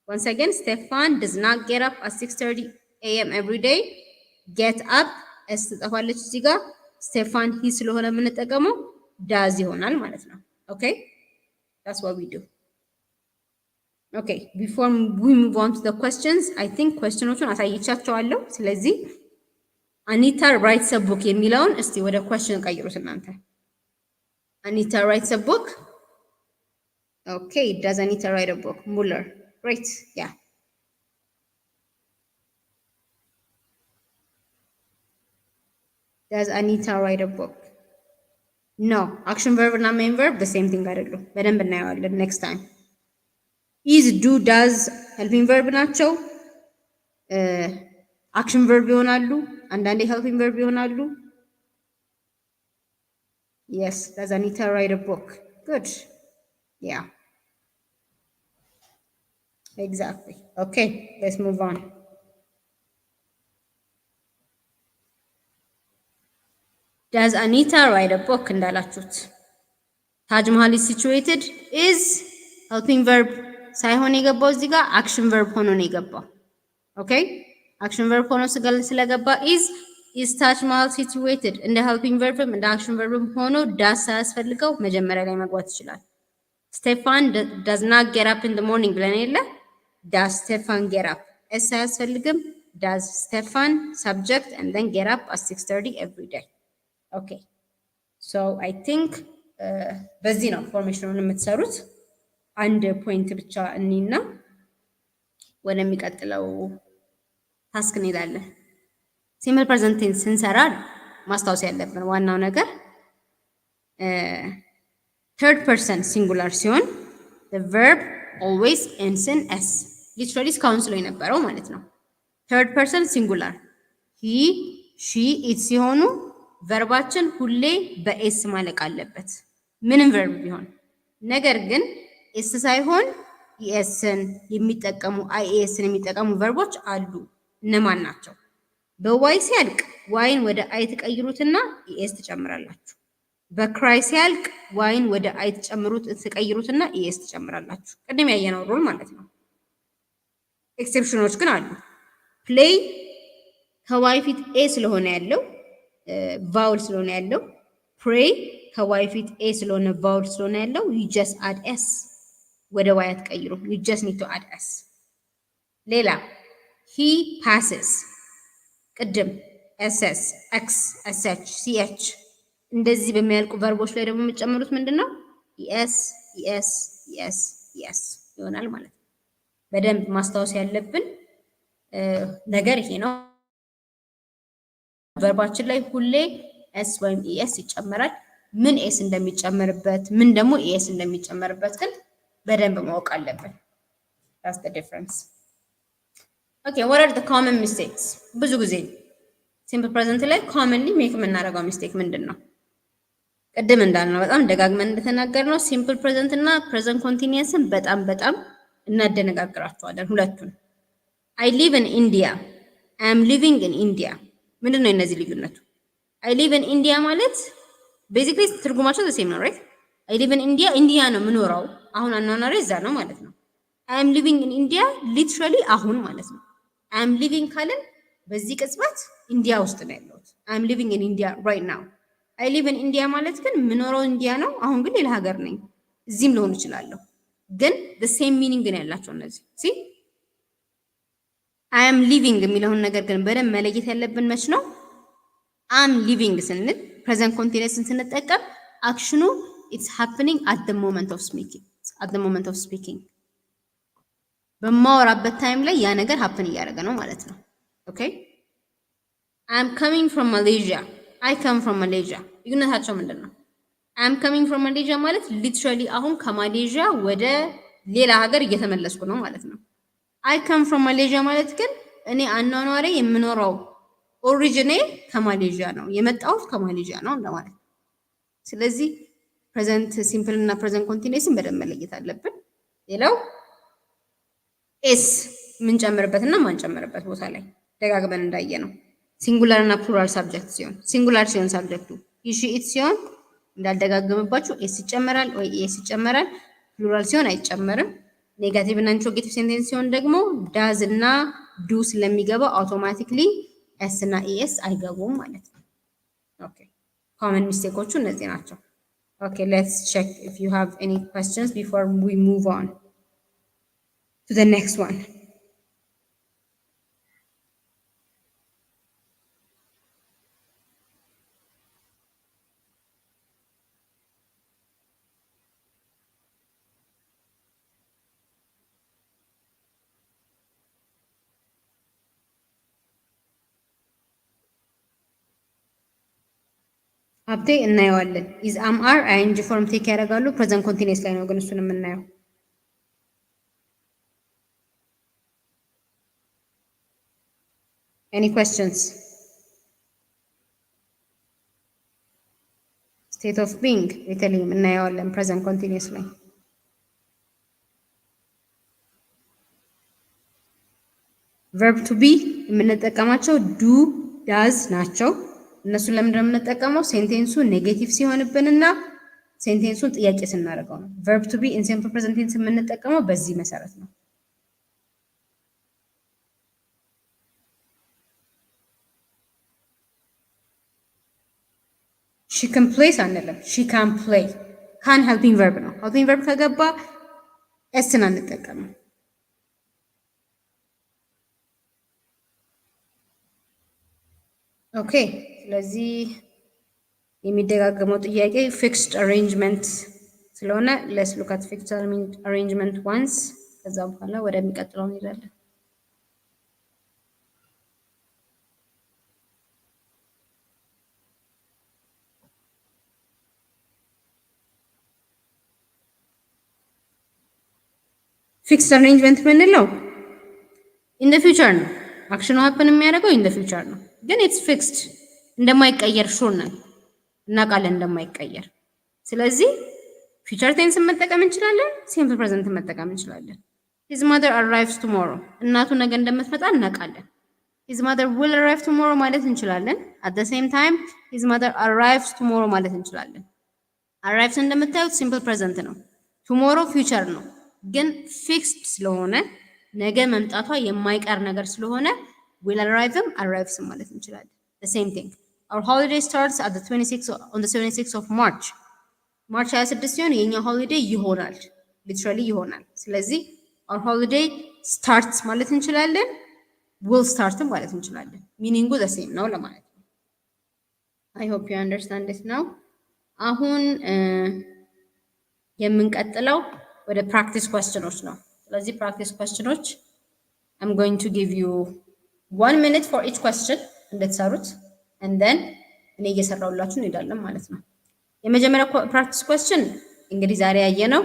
once again Stefan does not get up at 6:30 a.m. every day get up s ተጠፋለች እዚህ ጋር ስቴፋን ሂ ስለሆነ የምንጠቀመው ዳዝ ይሆናል ማለት ነው okay that's what we do okay before we move on to the questions I think questionዎቹን አሳይቻቸዋለሁ ስለዚህ አኒታ writes a book የሚለውን እስቲ ወደ question ቀይሩት እናንተ አኒታ writes a book okay does Anita write a book Muller great yeah does Anita write a book no action verb እና main verb the same thing አይደሉም በደንብ እናየዋለን next time is do does helping verb ናቸው action verb ይሆናሉ አንዳንዴ helping verb ይሆናሉ yes does Anita write a book good yeah exactly okay let's move on does Anita write a book እንዳላችሁት ታጅ መሃል is situated is helping verb ሳይሆን የገባው እዚህ ጋር action verb ሆኖ ነው የገባው okay action verb ሆኖ ስለገባ is ታጅ መሃል situated እንደ helping verbም እንደ action verbም ሆኖ ዳስ ሳያስፈልገው መጀመሪያ ላይ መግባት ይችላል Stefan does not get up in the morning ብለን የለ does Stefan get up s አያስፈልግም does Stefan subject and then get up at 6:30 every day okay so I think በዚህ ነው ፎርሜሽኑን የምትሰሩት አንድ ፖይንት ብቻ እኒና ወደሚቀጥለው ታስክ እንሄዳለን ሲምፕል ፕሬዘንት ቴንስ ስንሰራ ማስታወስ ያለብን ዋናው ነገር third person singular ሲሆን the verb always ends in s literally እስካሁን ስለ የነበረው ማለት ነው third person singular he she it ሲሆኑ ቨርባችን ሁሌ በኤስ ማለቅ አለበት ምንም ቨርብ ቢሆን። ነገር ግን ኤስ ሳይሆን ኢኤስን የሚጠቀሙ አይኤስን የሚጠቀሙ ቨርቦች አሉ። እነማን ናቸው? በዋይ ሲያልቅ ዋይን ወደ አይ ትቀይሩትና ኢኤስ ትጨምራላችሁ። በክራይ ሲያልቅ ዋይን ወደ አይ ትቀይሩትና ኢኤስ ትጨምራላችሁ። ቅድም ያየነው ሩል ማለት ነው። ኤክሴፕሽኖች ግን አሉ። ፕሌይ ከዋይ ፊት ኤ ስለሆነ ያለው ቫውል ስለሆነ ያለው፣ ፕሬይ ከዋይ ፊት ኤ ስለሆነ ቫውል ስለሆነ ያለው ዩ ጀስት አድ ኤስ። ወደ ዋይ አትቀይሩ። ዩ ጀስት ኒድ ቱ አድ ኤስ። ሌላ ሂ ፓስስ ቅድም ኤስኤስ ኤክስ ኤስኤች ሲኤች እንደዚህ በሚያልቁ ቨርቦች ላይ ደግሞ የምትጨምሩት ምንድን ነው? ኢኤስ ኢኤስ ኢኤስ ኢኤስ ይሆናል ማለት ነው። በደንብ ማስታወስ ያለብን ነገር ይሄ ነው። ቨርባችን ላይ ሁሌ ኤስ ወይም ኢኤስ ይጨመራል። ምን ኤስ እንደሚጨመርበት ምን ደግሞ ኢኤስ እንደሚጨመርበት ግን በደንብ ማወቅ አለብን። that's the difference. okay, what are the common mistakes? ብዙ ጊዜ ሲምፕል ፕሬዘንት ላይ ኮመንሊ ሜክ የምናደርገው ሚስቴክ ምንድን ነው? ቅድም እንዳልነው በጣም ደጋግመን እንደተናገርነው ሲምፕል ፕሬዘንት እና ፕሬዘንት ኮንቲኒየስን በጣም እናደነጋግራቸዋለን ሁለቱን። አይ ሊቭ ኢን ኢንዲያ፣ አይ አም ሊቪንግ ኢን ኢንዲያ። ምንድን ነው የነዚህ ልዩነቱ? አይ ሊቭ ኢን ኢንዲያ ማለት ቤዚክሊ ትርጉማቸው ዘሴም ነው ራይት። አይ ሊቭ ኢን ኢንዲያ ኢንዲያ ነው የምኖረው፣ አሁን አኗኗሬ እዛ ነው ማለት ነው። አይ አም ሊቪንግ ኢን ኢንዲያ ሊትራሊ አሁን ማለት ነው። አይ አም ሊቪንግ ካልን በዚህ ቅጽበት ኢንዲያ ውስጥ ነው ያለሁት። አይ አም ሊቪንግ ኢን ኢንዲያ ራይት ናው። አይ ሊቭ ኢን ኢንዲያ ማለት ግን የምኖረው ኢንዲያ ነው፣ አሁን ግን ሌላ ሀገር ነኝ። እዚህም ልሆን እችላለሁ፣ ግን the same meaning ነው ያላቸው እነዚህ። ሲ አይ አም ሊቪንግ የሚለውን ነገር ግን በደንብ መለየት ያለብን መች ነው? አም ሊቪንግ ስንል ፕሬዘንት ኮንቲኒየስን ስንጠቀም አክሽኑ ኢትስ ሃፕኒንግ አት ዘ ሞመንት ኦፍ ስፒኪንግ በማወራበት ታይም ላይ ያ ነገር ሀፕን እያደረገ ነው ማለት ነው። ኦኬ አይ አም ካሚንግ ፍሮም ማሌዥያ፣ አይ ካም ፍሮም ማሌዥያ። ልዩነታቸው ምንድን ነው? አይ አም ካሚንግ ፍሮም ማሌዥያ ማለት ሊትራሊ አሁን ከማሌዥያ ወደ ሌላ ሀገር እየተመለስኩ ነው ማለት ነው። አይ ካም ፍሮም ማሌዥያ ማለት ግን እኔ አኗኗሬ የምኖረው ኦሪጂኔ ከማሌዥያ ነው፣ የመጣሁት ከማሌዥያ ነው እንደማለት ነው። ስለዚህ ፕሬዘንት ሲምፕል እና ፕሬዘንት ኮንቲኒየስን በደንብ መለየት አለብን። ሌላው ኤስ የምንጨምርበት እና ማንጨምርበት ቦታ ላይ ደጋግመን እንዳየ ነው። ሲንጉላር እና ፕሉራል ሳብጀክት ሲሆን፣ ሲንጉላር ሲሆን ሳብጀክቱ ሂ ሺ ኢት ሲሆን እንዳልደጋግምባችሁ ኤስ ይጨመራል ወይ ኤስ ይጨመራል። ፕሉራል ሲሆን አይጨመርም። ኔጋቲቭ እና ኢንትሮጌቲቭ ሴንቴንስ ሲሆን ደግሞ ዳዝ እና ዱ ስለሚገባው አውቶማቲክሊ ኤስ እና ኤስ አይገቡም ማለት ነው። ኦኬ ኮመን ሚስቴኮቹ እነዚህ ናቸው። ኦኬ ሌትስ ቼክ ኢፍ ዩ ሃቭ ኤኒ ኩዌስችንስ ቢፎር ዊ ሙቭ ኦን to the next one. ሀብቴ እናየዋለን። ኢዝ አም አር አይንጂ ፎርም ቴክ ያደርጋሉ። ፕሬዘንት ኮንቲኒየስ ላይ ነው ግን እሱን የምናየው። Any questions? State of being የተለየ እናየዋለን ፕሬዘንት ኮንቲኒየስ ላይ። ቨርብ ቱ ቢ የምንጠቀማቸው ዱ ዳዝ ናቸው። እነሱን ለምንድን ነው የምንጠቀመው? ሴንቴንሱ ኔጌቲቭ ሲሆንብንና ሴንቴንሱን ጥያቄ ስናደርገው ነው። ቨርብ ቱ ቢ ኢን ሲምፕል ፕሬዘንት ቴንስ የምንጠቀመው በዚህ መሰረት ነው። ሺ ካን ፕሌይስ አንልም። ሺ ካን ፕሌይ ካን ሄልፒንግ ቨርብ ነው። ሄልፒንግ ቨርብ ከገባ ኤስን አንጠቀምም። ኦኬ ስለዚህ የሚደጋገመው ጥያቄ ፊክስድ አሬንጅመንት ስለሆነ ሌትስ ሉክ አት ፊክስድ አሬንጅመንት ዋንስ፣ ከዛ በኋላ ወደሚቀጥለው እንሄዳለን። ፊክስድ አሬንጅመንት የምንለው ኢን ዘ ፊውቸር ነው። አክሽኑ ሀፕን የሚያደርገው ኢን ዘ ፊውቸር ነው፣ ግን ኢትስ ፊክስድ እንደማይቀየር ሹር ነን፣ እናውቃለን እንደማይቀየር። ስለዚህ ፊውቸር ቴንስ መጠቀም እንችላለን፣ ሲምፕል ፕሬዘንት መጠቀም እንችላለን። ሂዝ ማዘር አራይቭስ ቱሞሮ፣ እናቱ ነገ እንደምትመጣ እናውቃለን። ሂዝ ማዘር ዊል አራይቭ ቱሞሮ ማለት እንችላለን። አት ዘ ሴም ታይም ሂዝ ማዘር አራይቭስ ቱሞሮ ማለት እንችላለን። አራይቭስ እንደምታዩት ሲምፕል ፕሬዘንት ነው። ቱሞሮ ፊውቸር ነው፣ ግን ፊክስድ ስለሆነ ነገ መምጣቷ የማይቀር ነገር ስለሆነ ዊል አራይቭም አራይቭስም ማለት እንችላለን። the same thing. Our holiday starts at the 26th of March. ማርች 26 ሲሆን የኛ ሆሊዴይ ይሆናል፣ ሊትራሊ ይሆናል። ስለዚህ our holiday starts ማለት እንችላለን፣ will start ማለት እንችላለን። ሚኒንጉ the same ነው ለማለት ነው። I hope you understand it now. አሁን የምንቀጥለው ወደ ፕራክቲስ ኩዌስችኖች ነው። ስለዚህ ፕራክቲስ ኩዌስችኖች I'm going to give you 1 minute for each question እንድትሰሩት and then እኔ እየሰራሁላችሁ እንሄዳለን ማለት ነው። የመጀመሪያው ፕራክቲስ ኩዌስችን እንግዲህ ዛሬ ያየነው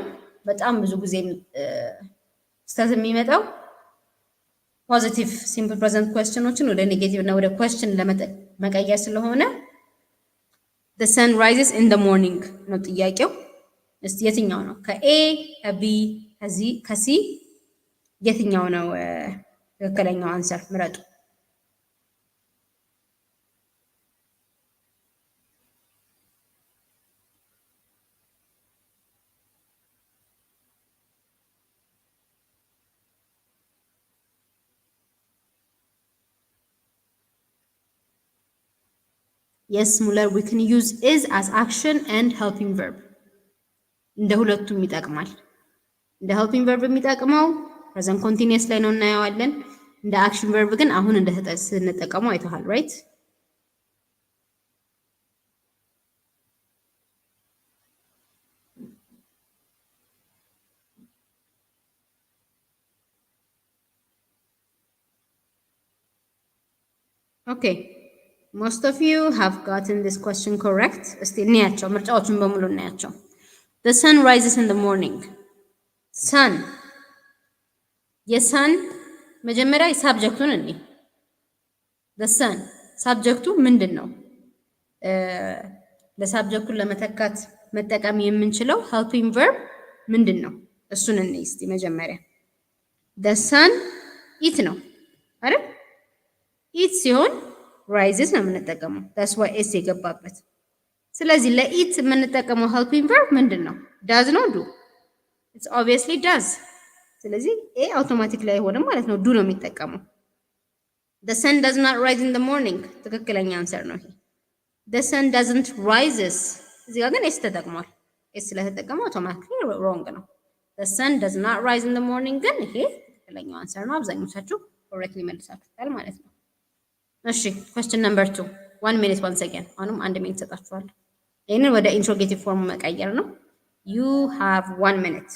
በጣም ብዙ ጊዜ ስህተት የሚመጣው ፖዚቲቭ ሲምፕል ፕሬዘንት ኩዌስችኖችን ወደ ኔጌቲቭ እና ወደ ኩዌስችን ለመቀየር ስለሆነ the sun rises in the morning ነው ጥያቄው። እስቲ የትኛው ነው ከኤ ከቢ ከሲ የትኛው ነው ትክክለኛው አንሰር ምረጡ። Yes, Muller, we can use is as action and helping verb. እንደ ሁለቱም ይጠቅማል። እንደ helping verb የሚጠቅመው present continuous ላይ ነው እናየዋለን። እንደ action verb ግን አሁን ስንጠቀመው አይተሃል right? Okay. Most of you have gotten this question correct. እስቲ እናያቸው ምርጫዎቹን በሙሉ እናያቸው። The sun rises in the morning. Sun. የsun መጀመሪያ ሳብጀክቱን እንይ። The sun ሳብጀክቱ ምንድን ነው? ለሳብጀክቱን ለመተካት መጠቀም የምንችለው helping verb ምንድን ነው? እሱን እንይ እስቲ መጀመሪያ። The sun eat ነው አይደል? eat ሲሆን rises ነው የምንጠቀመው። that's why s የገባበት። ስለዚህ ለኢት የምንጠቀመው helping verb ምንድን ነው? does ነው do? it's obviously does። ስለዚህ ኤ አውቶማቲክ ላይ አይሆንም ማለት ነው፣ do ነው የሚጠቀመው። the sun does not rise in the morning ትክክለኛ አንሰር ነው ይሄ። the sun doesn't rises እዚህ ጋር ግን s ተጠቅሟል። s ስለተጠቀመው አውቶማቲክሊ wrong ነው። the sun does not rise in the morning ግን ይሄ ትክክለኛው አንሰር ነው። አብዛኞቻችሁ correctly መልሳችሁታል ማለት ነው። እሺ question number 2 1 minute once again አሁንም 1 ሚኒት ሰጣችኋለሁ። ይሄንን ወደ ኢንትሮጌቲቭ ፎርም መቀየር ነው። you have 1 minute.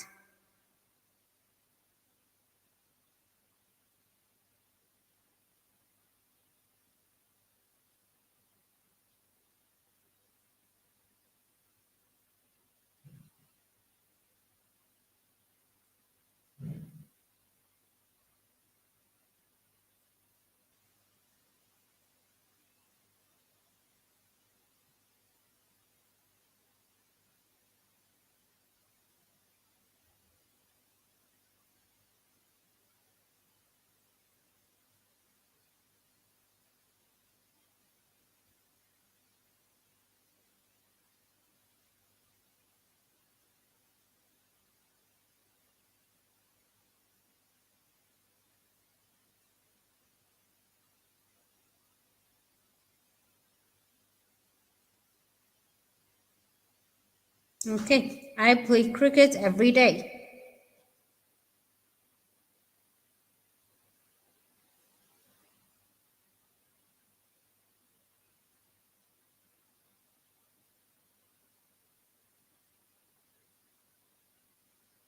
Okay, I play cricket every day.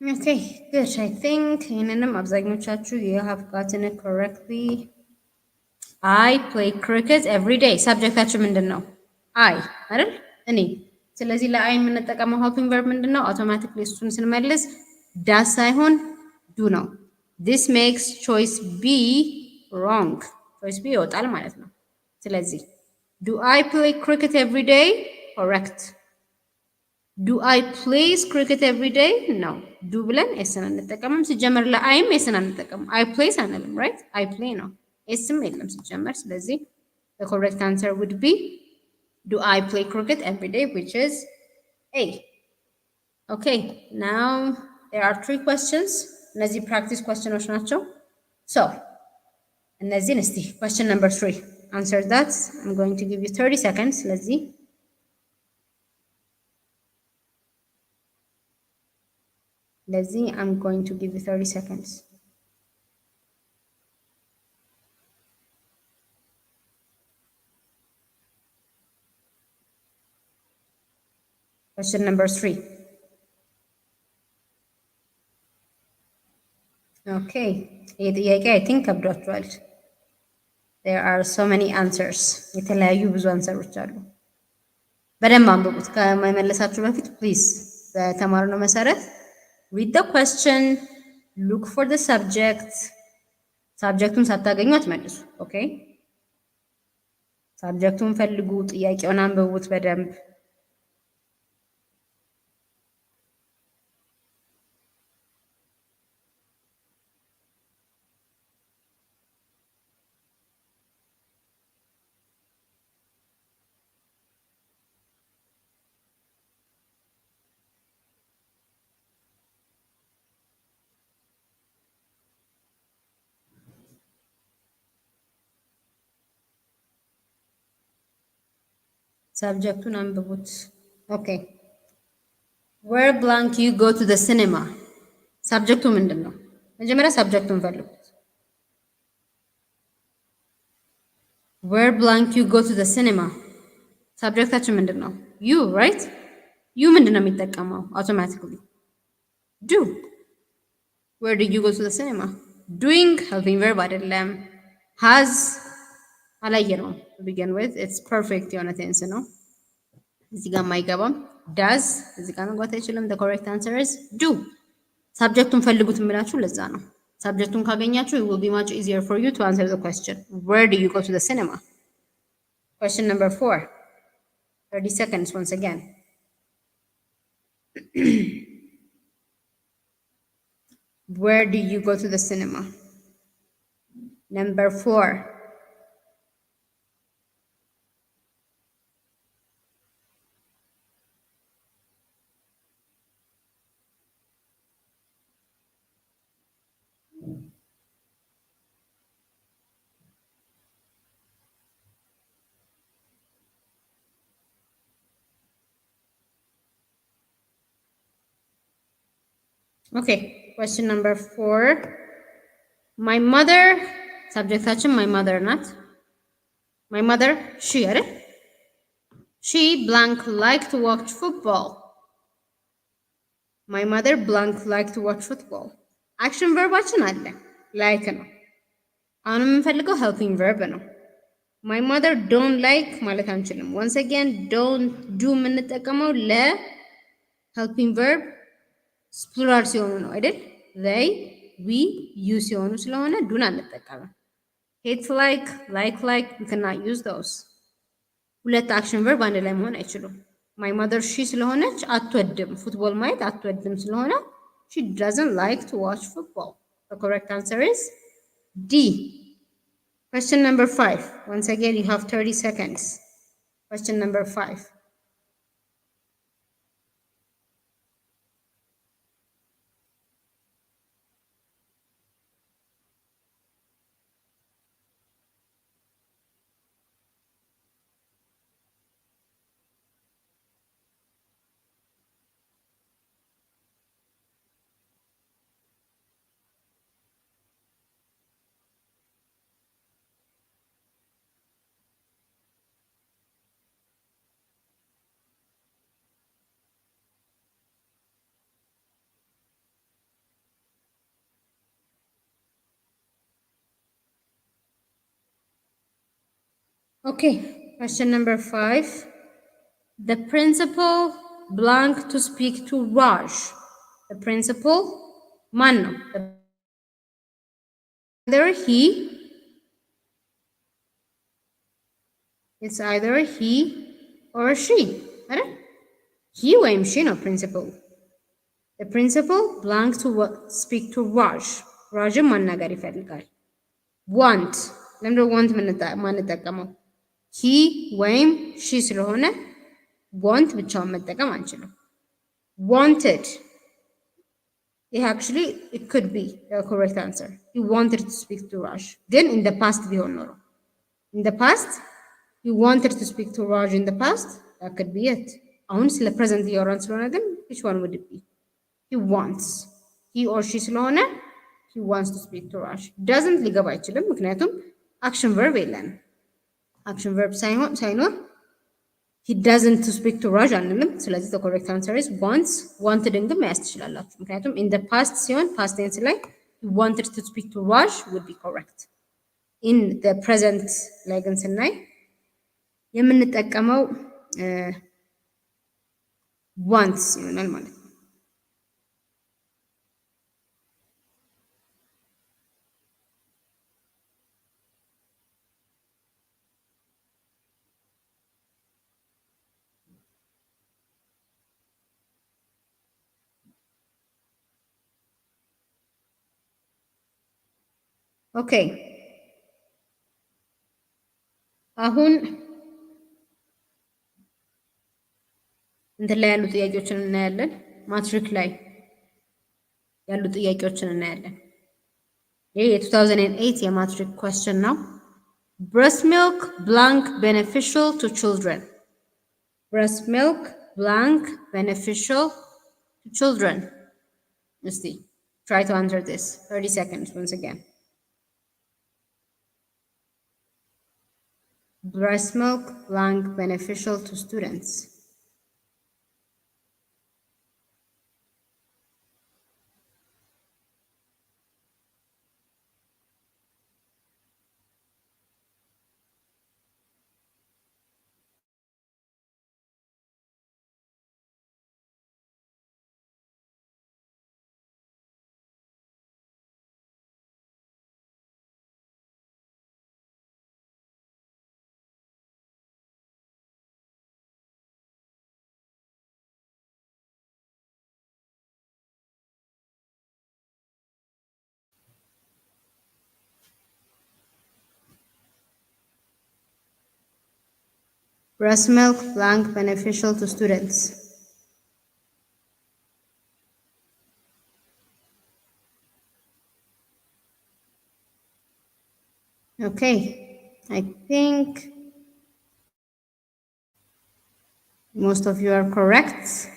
Okay, good. I think ይህንንም አብዛኞቻችሁ you have gotten it correctly. I play cricket every day. ሰብጀክታችሁ ምንድን ነው? I አይደል? እኔ። ስለዚህ ለአይ የምንጠቀመው helping verb ምንድን ነው? አውቶማቲክሊ እሱን ስንመልስ does ሳይሆን do ነው። This makes choice B wrong. choice B ይወጣል ማለት ነው። ስለዚህ do I play cricket every day? Correct. ዱ አይ ፕሌይስ ክሪኬት ኤቭሪ ዴይ ነው። ዱ ብለን ኤስን አንጠቀምም። ሲጀመር ለአይም ኤስን አንጠቀምም። አይ ፕሌይስ አንልም። ራይት አይ ፕሌይ ነው። ኤስም የለም ሲጀመር። ስለዚህ the correct answer would be do I play cricket every day, which is A. Okay, now there are 3 questions. እነዚህ practice questions ናቸው. So እነዚህን እስቲ question number 3 answer that. I'm going to give you 30 seconds. I'm going to give you 30 seconds. Question number 3. Okay, ይህ ጥያቄ I think ከብዷችኋል. There are so many answers. የተለያዩ ብዙ አንሰሮች አሉ። በደንብ አንብቡት ከመመለሳችሁ በፊት ፕሊዝ። በተማርነው መሰረት read the question, look for the subject. ሳብጀክቱን ሳታገኙ አትመልሱ። ኦኬ፣ ሳብጀክቱን ፈልጉ፣ ጥያቄውን አንብቡት በደንብ። ሳብጀክቱን አንብቡት። ኦኬ where blank you go to the cinema. ሳብጀክቱ ምንድን ነው? መጀመሪያ ሳብጀክቱን ፈልጉት። where blank you go to the cinema. ሳብጀክታችን ምንድን ነው? you, right? you ምንድን ነው የሚጠቀመው? automatically do. where did you go to the cinema? doing helping verb አይደለም። has አላየነውም። to begin with it's perfect የሆነ ቴንስ ነው። እዚህ ጋር የማይገባም does እዚህ ጋር መግባት አይችልም። the correct answer is do. ሳብጀክቱን ፈልጉት የምላችሁ ለዛ ነው። ሳብጀክቱን ካገኛችሁ it will be much easier for you to answer the question. Where do you go to the cinema? Question number 4. 30 seconds once again. Where do you go to the cinema? Number 4. Okay, question number 4. My mother, subjecታችን my mother ናት። My mother, she አይደል? She blank like to watch football. My mother blank like to watch football. አክሽን ቨርባችን አለ like ነው። አሁን የምንፈልገው helping verb ነው። My mother don't like ማለት አንችልም። once again don't do የምንጠቀመው ለ helping verb ፕሉራል ሲሆኑ ነው አይደል? they, we, you ሲሆኑ ስለሆነ ዱን አንጠቀምም። hate like we cannot use those. ሁለት አክሽን ቨርብ አንድ ላይ መሆን አይችሉም። my mother she ስለሆነች አትወድም ፉትቦል ማየት አትወድም ስለሆነ she doesn't like to watch football. The correct answer is D. Question number 5. Once again you have 30 seconds. Question number 5. Okay, question number 5. The principal blank to speak to Raj. The principal, man. Either he, it's either he or she. Right? ሂ ወይም ሺ ነው ፕሪንሲፕል። the principal blank to speak to ራዥ። ራዥን ማናገር ይፈልጋል። ዋንት ለምንድነው ዋንት ማንጠቀመው? ሂ ወይም ሺ ስለሆነ ዋንት ብቻውን መጠቀም አንችልም። ዋንትድ ይህ አክቹሊ it could be the correct answer. he wanted to speak to Raj ግን in the past ቢሆን ኖሮ in the past he wanted to speak to Raj in the past that could be it. አሁን ስለ ፕሬዘንት እያወራን ስለሆነ ግን which one would it be? he wants he or she ስለሆነ he wants to speak to Raj. doesn't ሊገባ አይችልም ምክንያቱም አክሽን ቨርብ የለንም። አክሽን ቨርብ ሳይኖር he doesn't to speak to Raj አንልም። ስለዚህ the correct answer is wants. wanted ግን መያዝ ትችላላችሁ ምክንያቱም in the past ሲሆን past tense ላይ he wanted to speak to Raj would be correct. in the present ላይ ግን ስናይ የምንጠቀመው wants ይሆናል ማለት ነው። ኦኬ አሁን እንትን ላይ ያሉ ጥያቄዎችን እናያለን። ማትሪክ ላይ ያሉ ጥያቄዎችን እናያለን። ይህ የ2008 የማትሪክ question ነው። breast milk blank beneficial to children. breast milk blank beneficial to children. እስቲ try to answer this. 30 seconds once again. breast milk blank beneficial to students. breast milk blank beneficial to students. Okay, I think most of you are correct.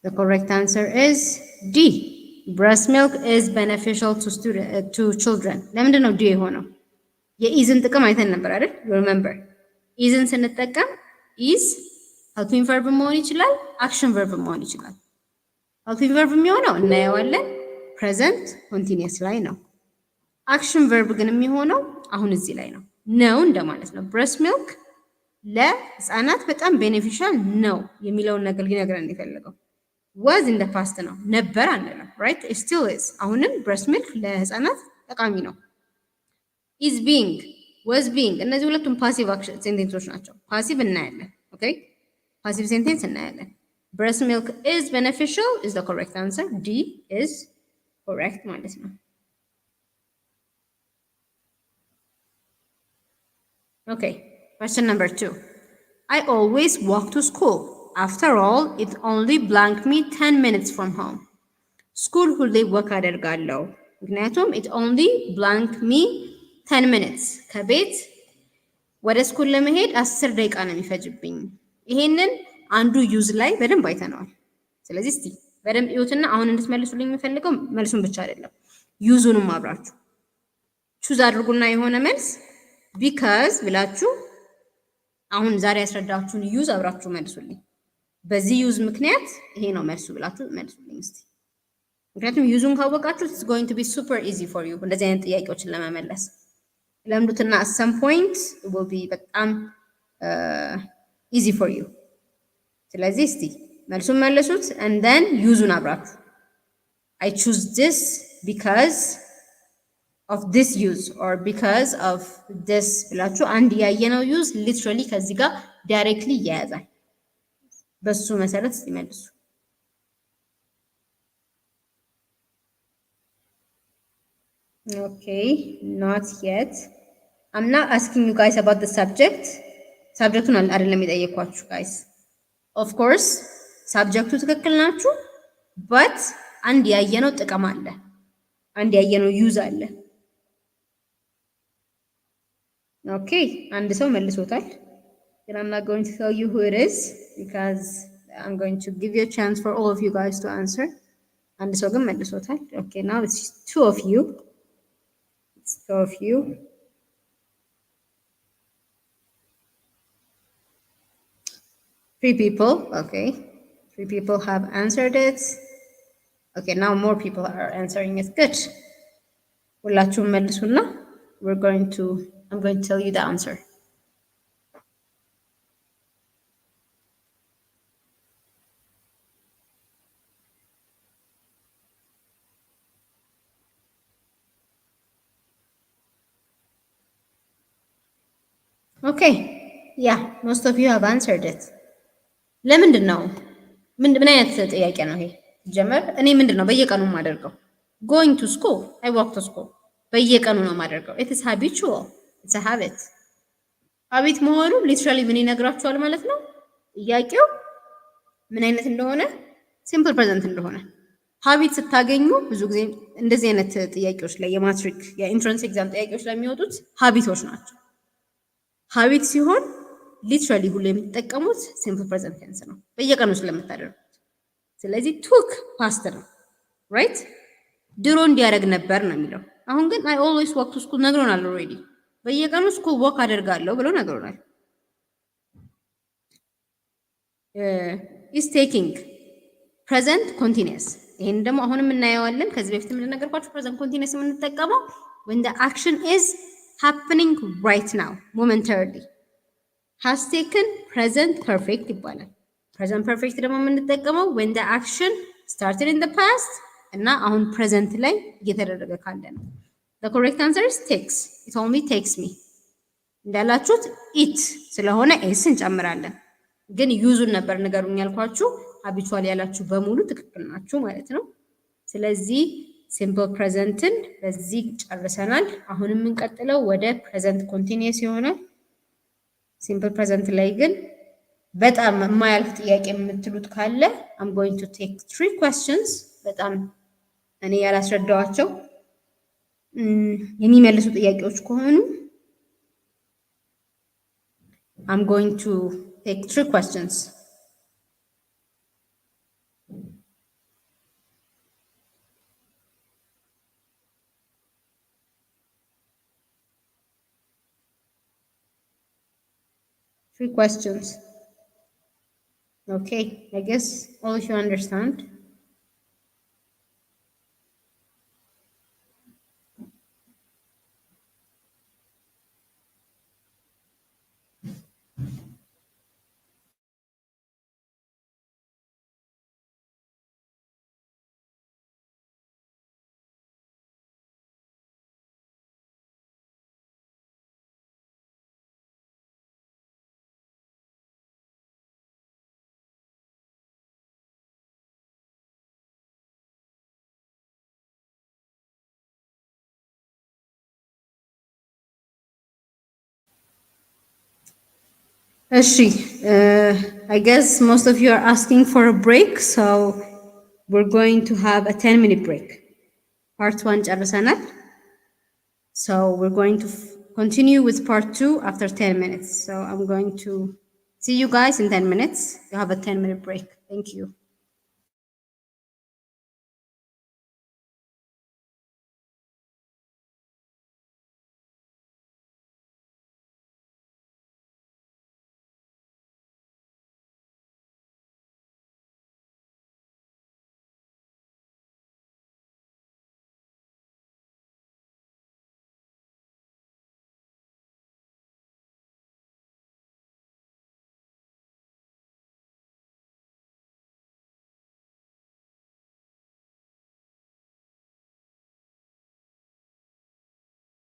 The correct answer is D. breast milk is beneficial to children. ለምንድን ነው D የሆነው? የኢዝን ጥቅም አይተን ነበር አይደል? you remember ኢዝን ስንጠቀም ኢዝ ሄልፒንግ ቨርብ መሆን ይችላል፣ አክሽን ቨርብ መሆን ይችላል። ሄልፒንግ ቨርብ የሚሆነው እናየዋለን ፕሬዘንት ኮንቲኒየስ ላይ ነው። አክሽን ቨርብ ግን የሚሆነው አሁን እዚህ ላይ ነው። ነው እንደማለት ነው። ብሬስት ሚልክ ለህፃናት በጣም ቤኔፊሻል ነው የሚለውን ነገር ሊነግረን የፈለገው ዋዝ ኢን ዘ ፓስት ነው፣ ነበር አንልም። ራይት ስቲል ኢዝ። አሁንም ብሬስት ሚልክ ለህፃናት ጠቃሚ ነው። ኢዝ ቢንግ was being እነዚህ ሁለቱም ፓሲቭ አክሽን ሴንቴንሶች ናቸው። ፓሲቭ እናያለን። ኦኬ ፓሲቭ ሴንቴንስ እናያለን። breast milk is beneficial is the correct answer. D is correct ማለት ነው። Okay, question number 2. I always walk to school. After all, it only blank me 10 minutes from home. School ሁሌ ወክ አደርጋለሁ ምክንያቱም it only blank me 10 minutes ከቤት ወደ ስኩል ለመሄድ 10 ደቂቃ ነው የሚፈጅብኝ። ይሄንን አንዱ ዩዝ ላይ በደንብ አይተነዋል። ስለዚህ እስቲ በደንብ እዩትና አሁን እንድትመልሱልኝ የምፈልገው መልሱን ብቻ አይደለም ዩዙንም አብራችሁ ቹዝ አድርጉና የሆነ መልስ ቢካዝ ብላችሁ አሁን ዛሬ ያስረዳችሁን ዩዝ አብራችሁ መልሱልኝ። በዚህ ዩዝ ምክንያት ይሄ ነው መልሱ ብላችሁ መልሱልኝ እስቲ። ምክንያቱም ዩዙን ካወቃችሁ it's going to be super easy for you እንደዚህ አይነት ጥያቄዎችን ለመመለስ ለምዱትና at some point it will be በጣም easy for you። ስለዚህ እስቲ መልሱን መልሱት and then ዩዙን አብራችሁ I choose this because of this use or because of this ብላችሁ አንድ ያየነው ዩዝ literally ከዚህ ጋር directly ይያያዛል። በሱ መሰረት እስቲ መልሱ። Okay, not yet. I'm not asking you guys about the subject. Subjecቱን አይደለም የጠየኳችሁ guys. Of course, subjecቱ ትክክል ናችሁ, but አንድ ያየነው ጥቅም አለ. አንድ ያየነው ዩዝ አለ. Okay, አንድ ሰው መልሶታል. But I'm not going to tell you who it is because I'm going to give you a chance for all of you guys to answer. አንድ ሰው ግን መልሶታል. Okay, now it's two of you. It's two of you. Three people. Okay. 3 people have answered it. Okay, now more people are answering it. Good. ሁላችሁም መልሱና I'm going to tell you the answer. Okay. Yeah, most of you have answered it. ለምንድን ነው ምን አይነት ጥያቄ ነው ይሄ? ጀመር እኔ ምንድን ነው በየቀኑ የማደርገው? Going to school. I walk to school. በየቀኑ ነው የማደርገው. It is habitual. It's a habit. ሀቢት መሆኑ ሊትራሊ ምን ይነግራችኋል ማለት ነው? ጥያቄው ምን አይነት እንደሆነ ሲምፕል ፕሬዘንት እንደሆነ። ሀቢት ስታገኙ ብዙ ጊዜ እንደዚህ አይነት ጥያቄዎች ላይ የማትሪክ የኢንትራንስ ኤግዛም ጥያቄዎች ላይ የሚወጡት ሀቢቶች ናቸው። ሀቢት ሲሆን ሊትራሊ ሁሉ የምትጠቀሙት ሲምፕል ፕሬዘንት ቴንስ ነው በየቀኑ ስለምታደርጉት። ስለዚህ ቱክ ፓስት ነው ራይት። ድሮ እንዲያደርግ ነበር ነው የሚለው። አሁን ግን አይ ኦልዌይስ ዋክ ቱ ስኩል ነግሮናል ኦልሬዲ። በየቀኑ ስኩል ዋክ አደርጋለሁ ብሎ ነግሮናል። ኢዝ ቴኪንግ ፕሬዘንት ኮንቲኒየስ። ይሄን ደግሞ አሁንም እናየዋለን። ከዚህ በፊት እንደነገርኳችሁ ፕሬዘንት ኮንቲኒየስ የምንጠቀመው when the action is happening right now momentarily has taken present perfect ይባላል። present perfect ደግሞ የምንጠቀመው when the action started in the past እና አሁን present ላይ እየተደረገ ካለ ነው። the correct answer is takes. it only takes me እንዳላችሁት it ስለሆነ s እንጨምራለን። ግን ዩዙን ነበር ንገሩኝ ያልኳችሁ። habitual ያላችሁ በሙሉ ትክክል ናችሁ ማለት ነው። ስለዚህ ሲምፕል ፕሬዘንትን በዚህ ጨርሰናል። አሁን የምንቀጥለው ወደ ፕሬዘንት ኮንቲኒየስ ይሆናል። ሲምፕል ፕሬዘንት ላይ ግን በጣም የማያልፍ ጥያቄ የምትሉት ካለ I'm going to take 3 questions በጣም እኔ ያላስረዳዋቸው የሚመልሱ ጥያቄዎች ከሆኑ I'm going to take 3 questions. Three questions. Okay, I guess all of you understand. I guess most of you are asking for a break, so we're going to have a 10-minute break. Part 1 ጨርሰናል. So we're going to continue with part 2 after 10 minutes. So I'm going to see you guys in 10 minutes. You have a 10-minute break. Thank you.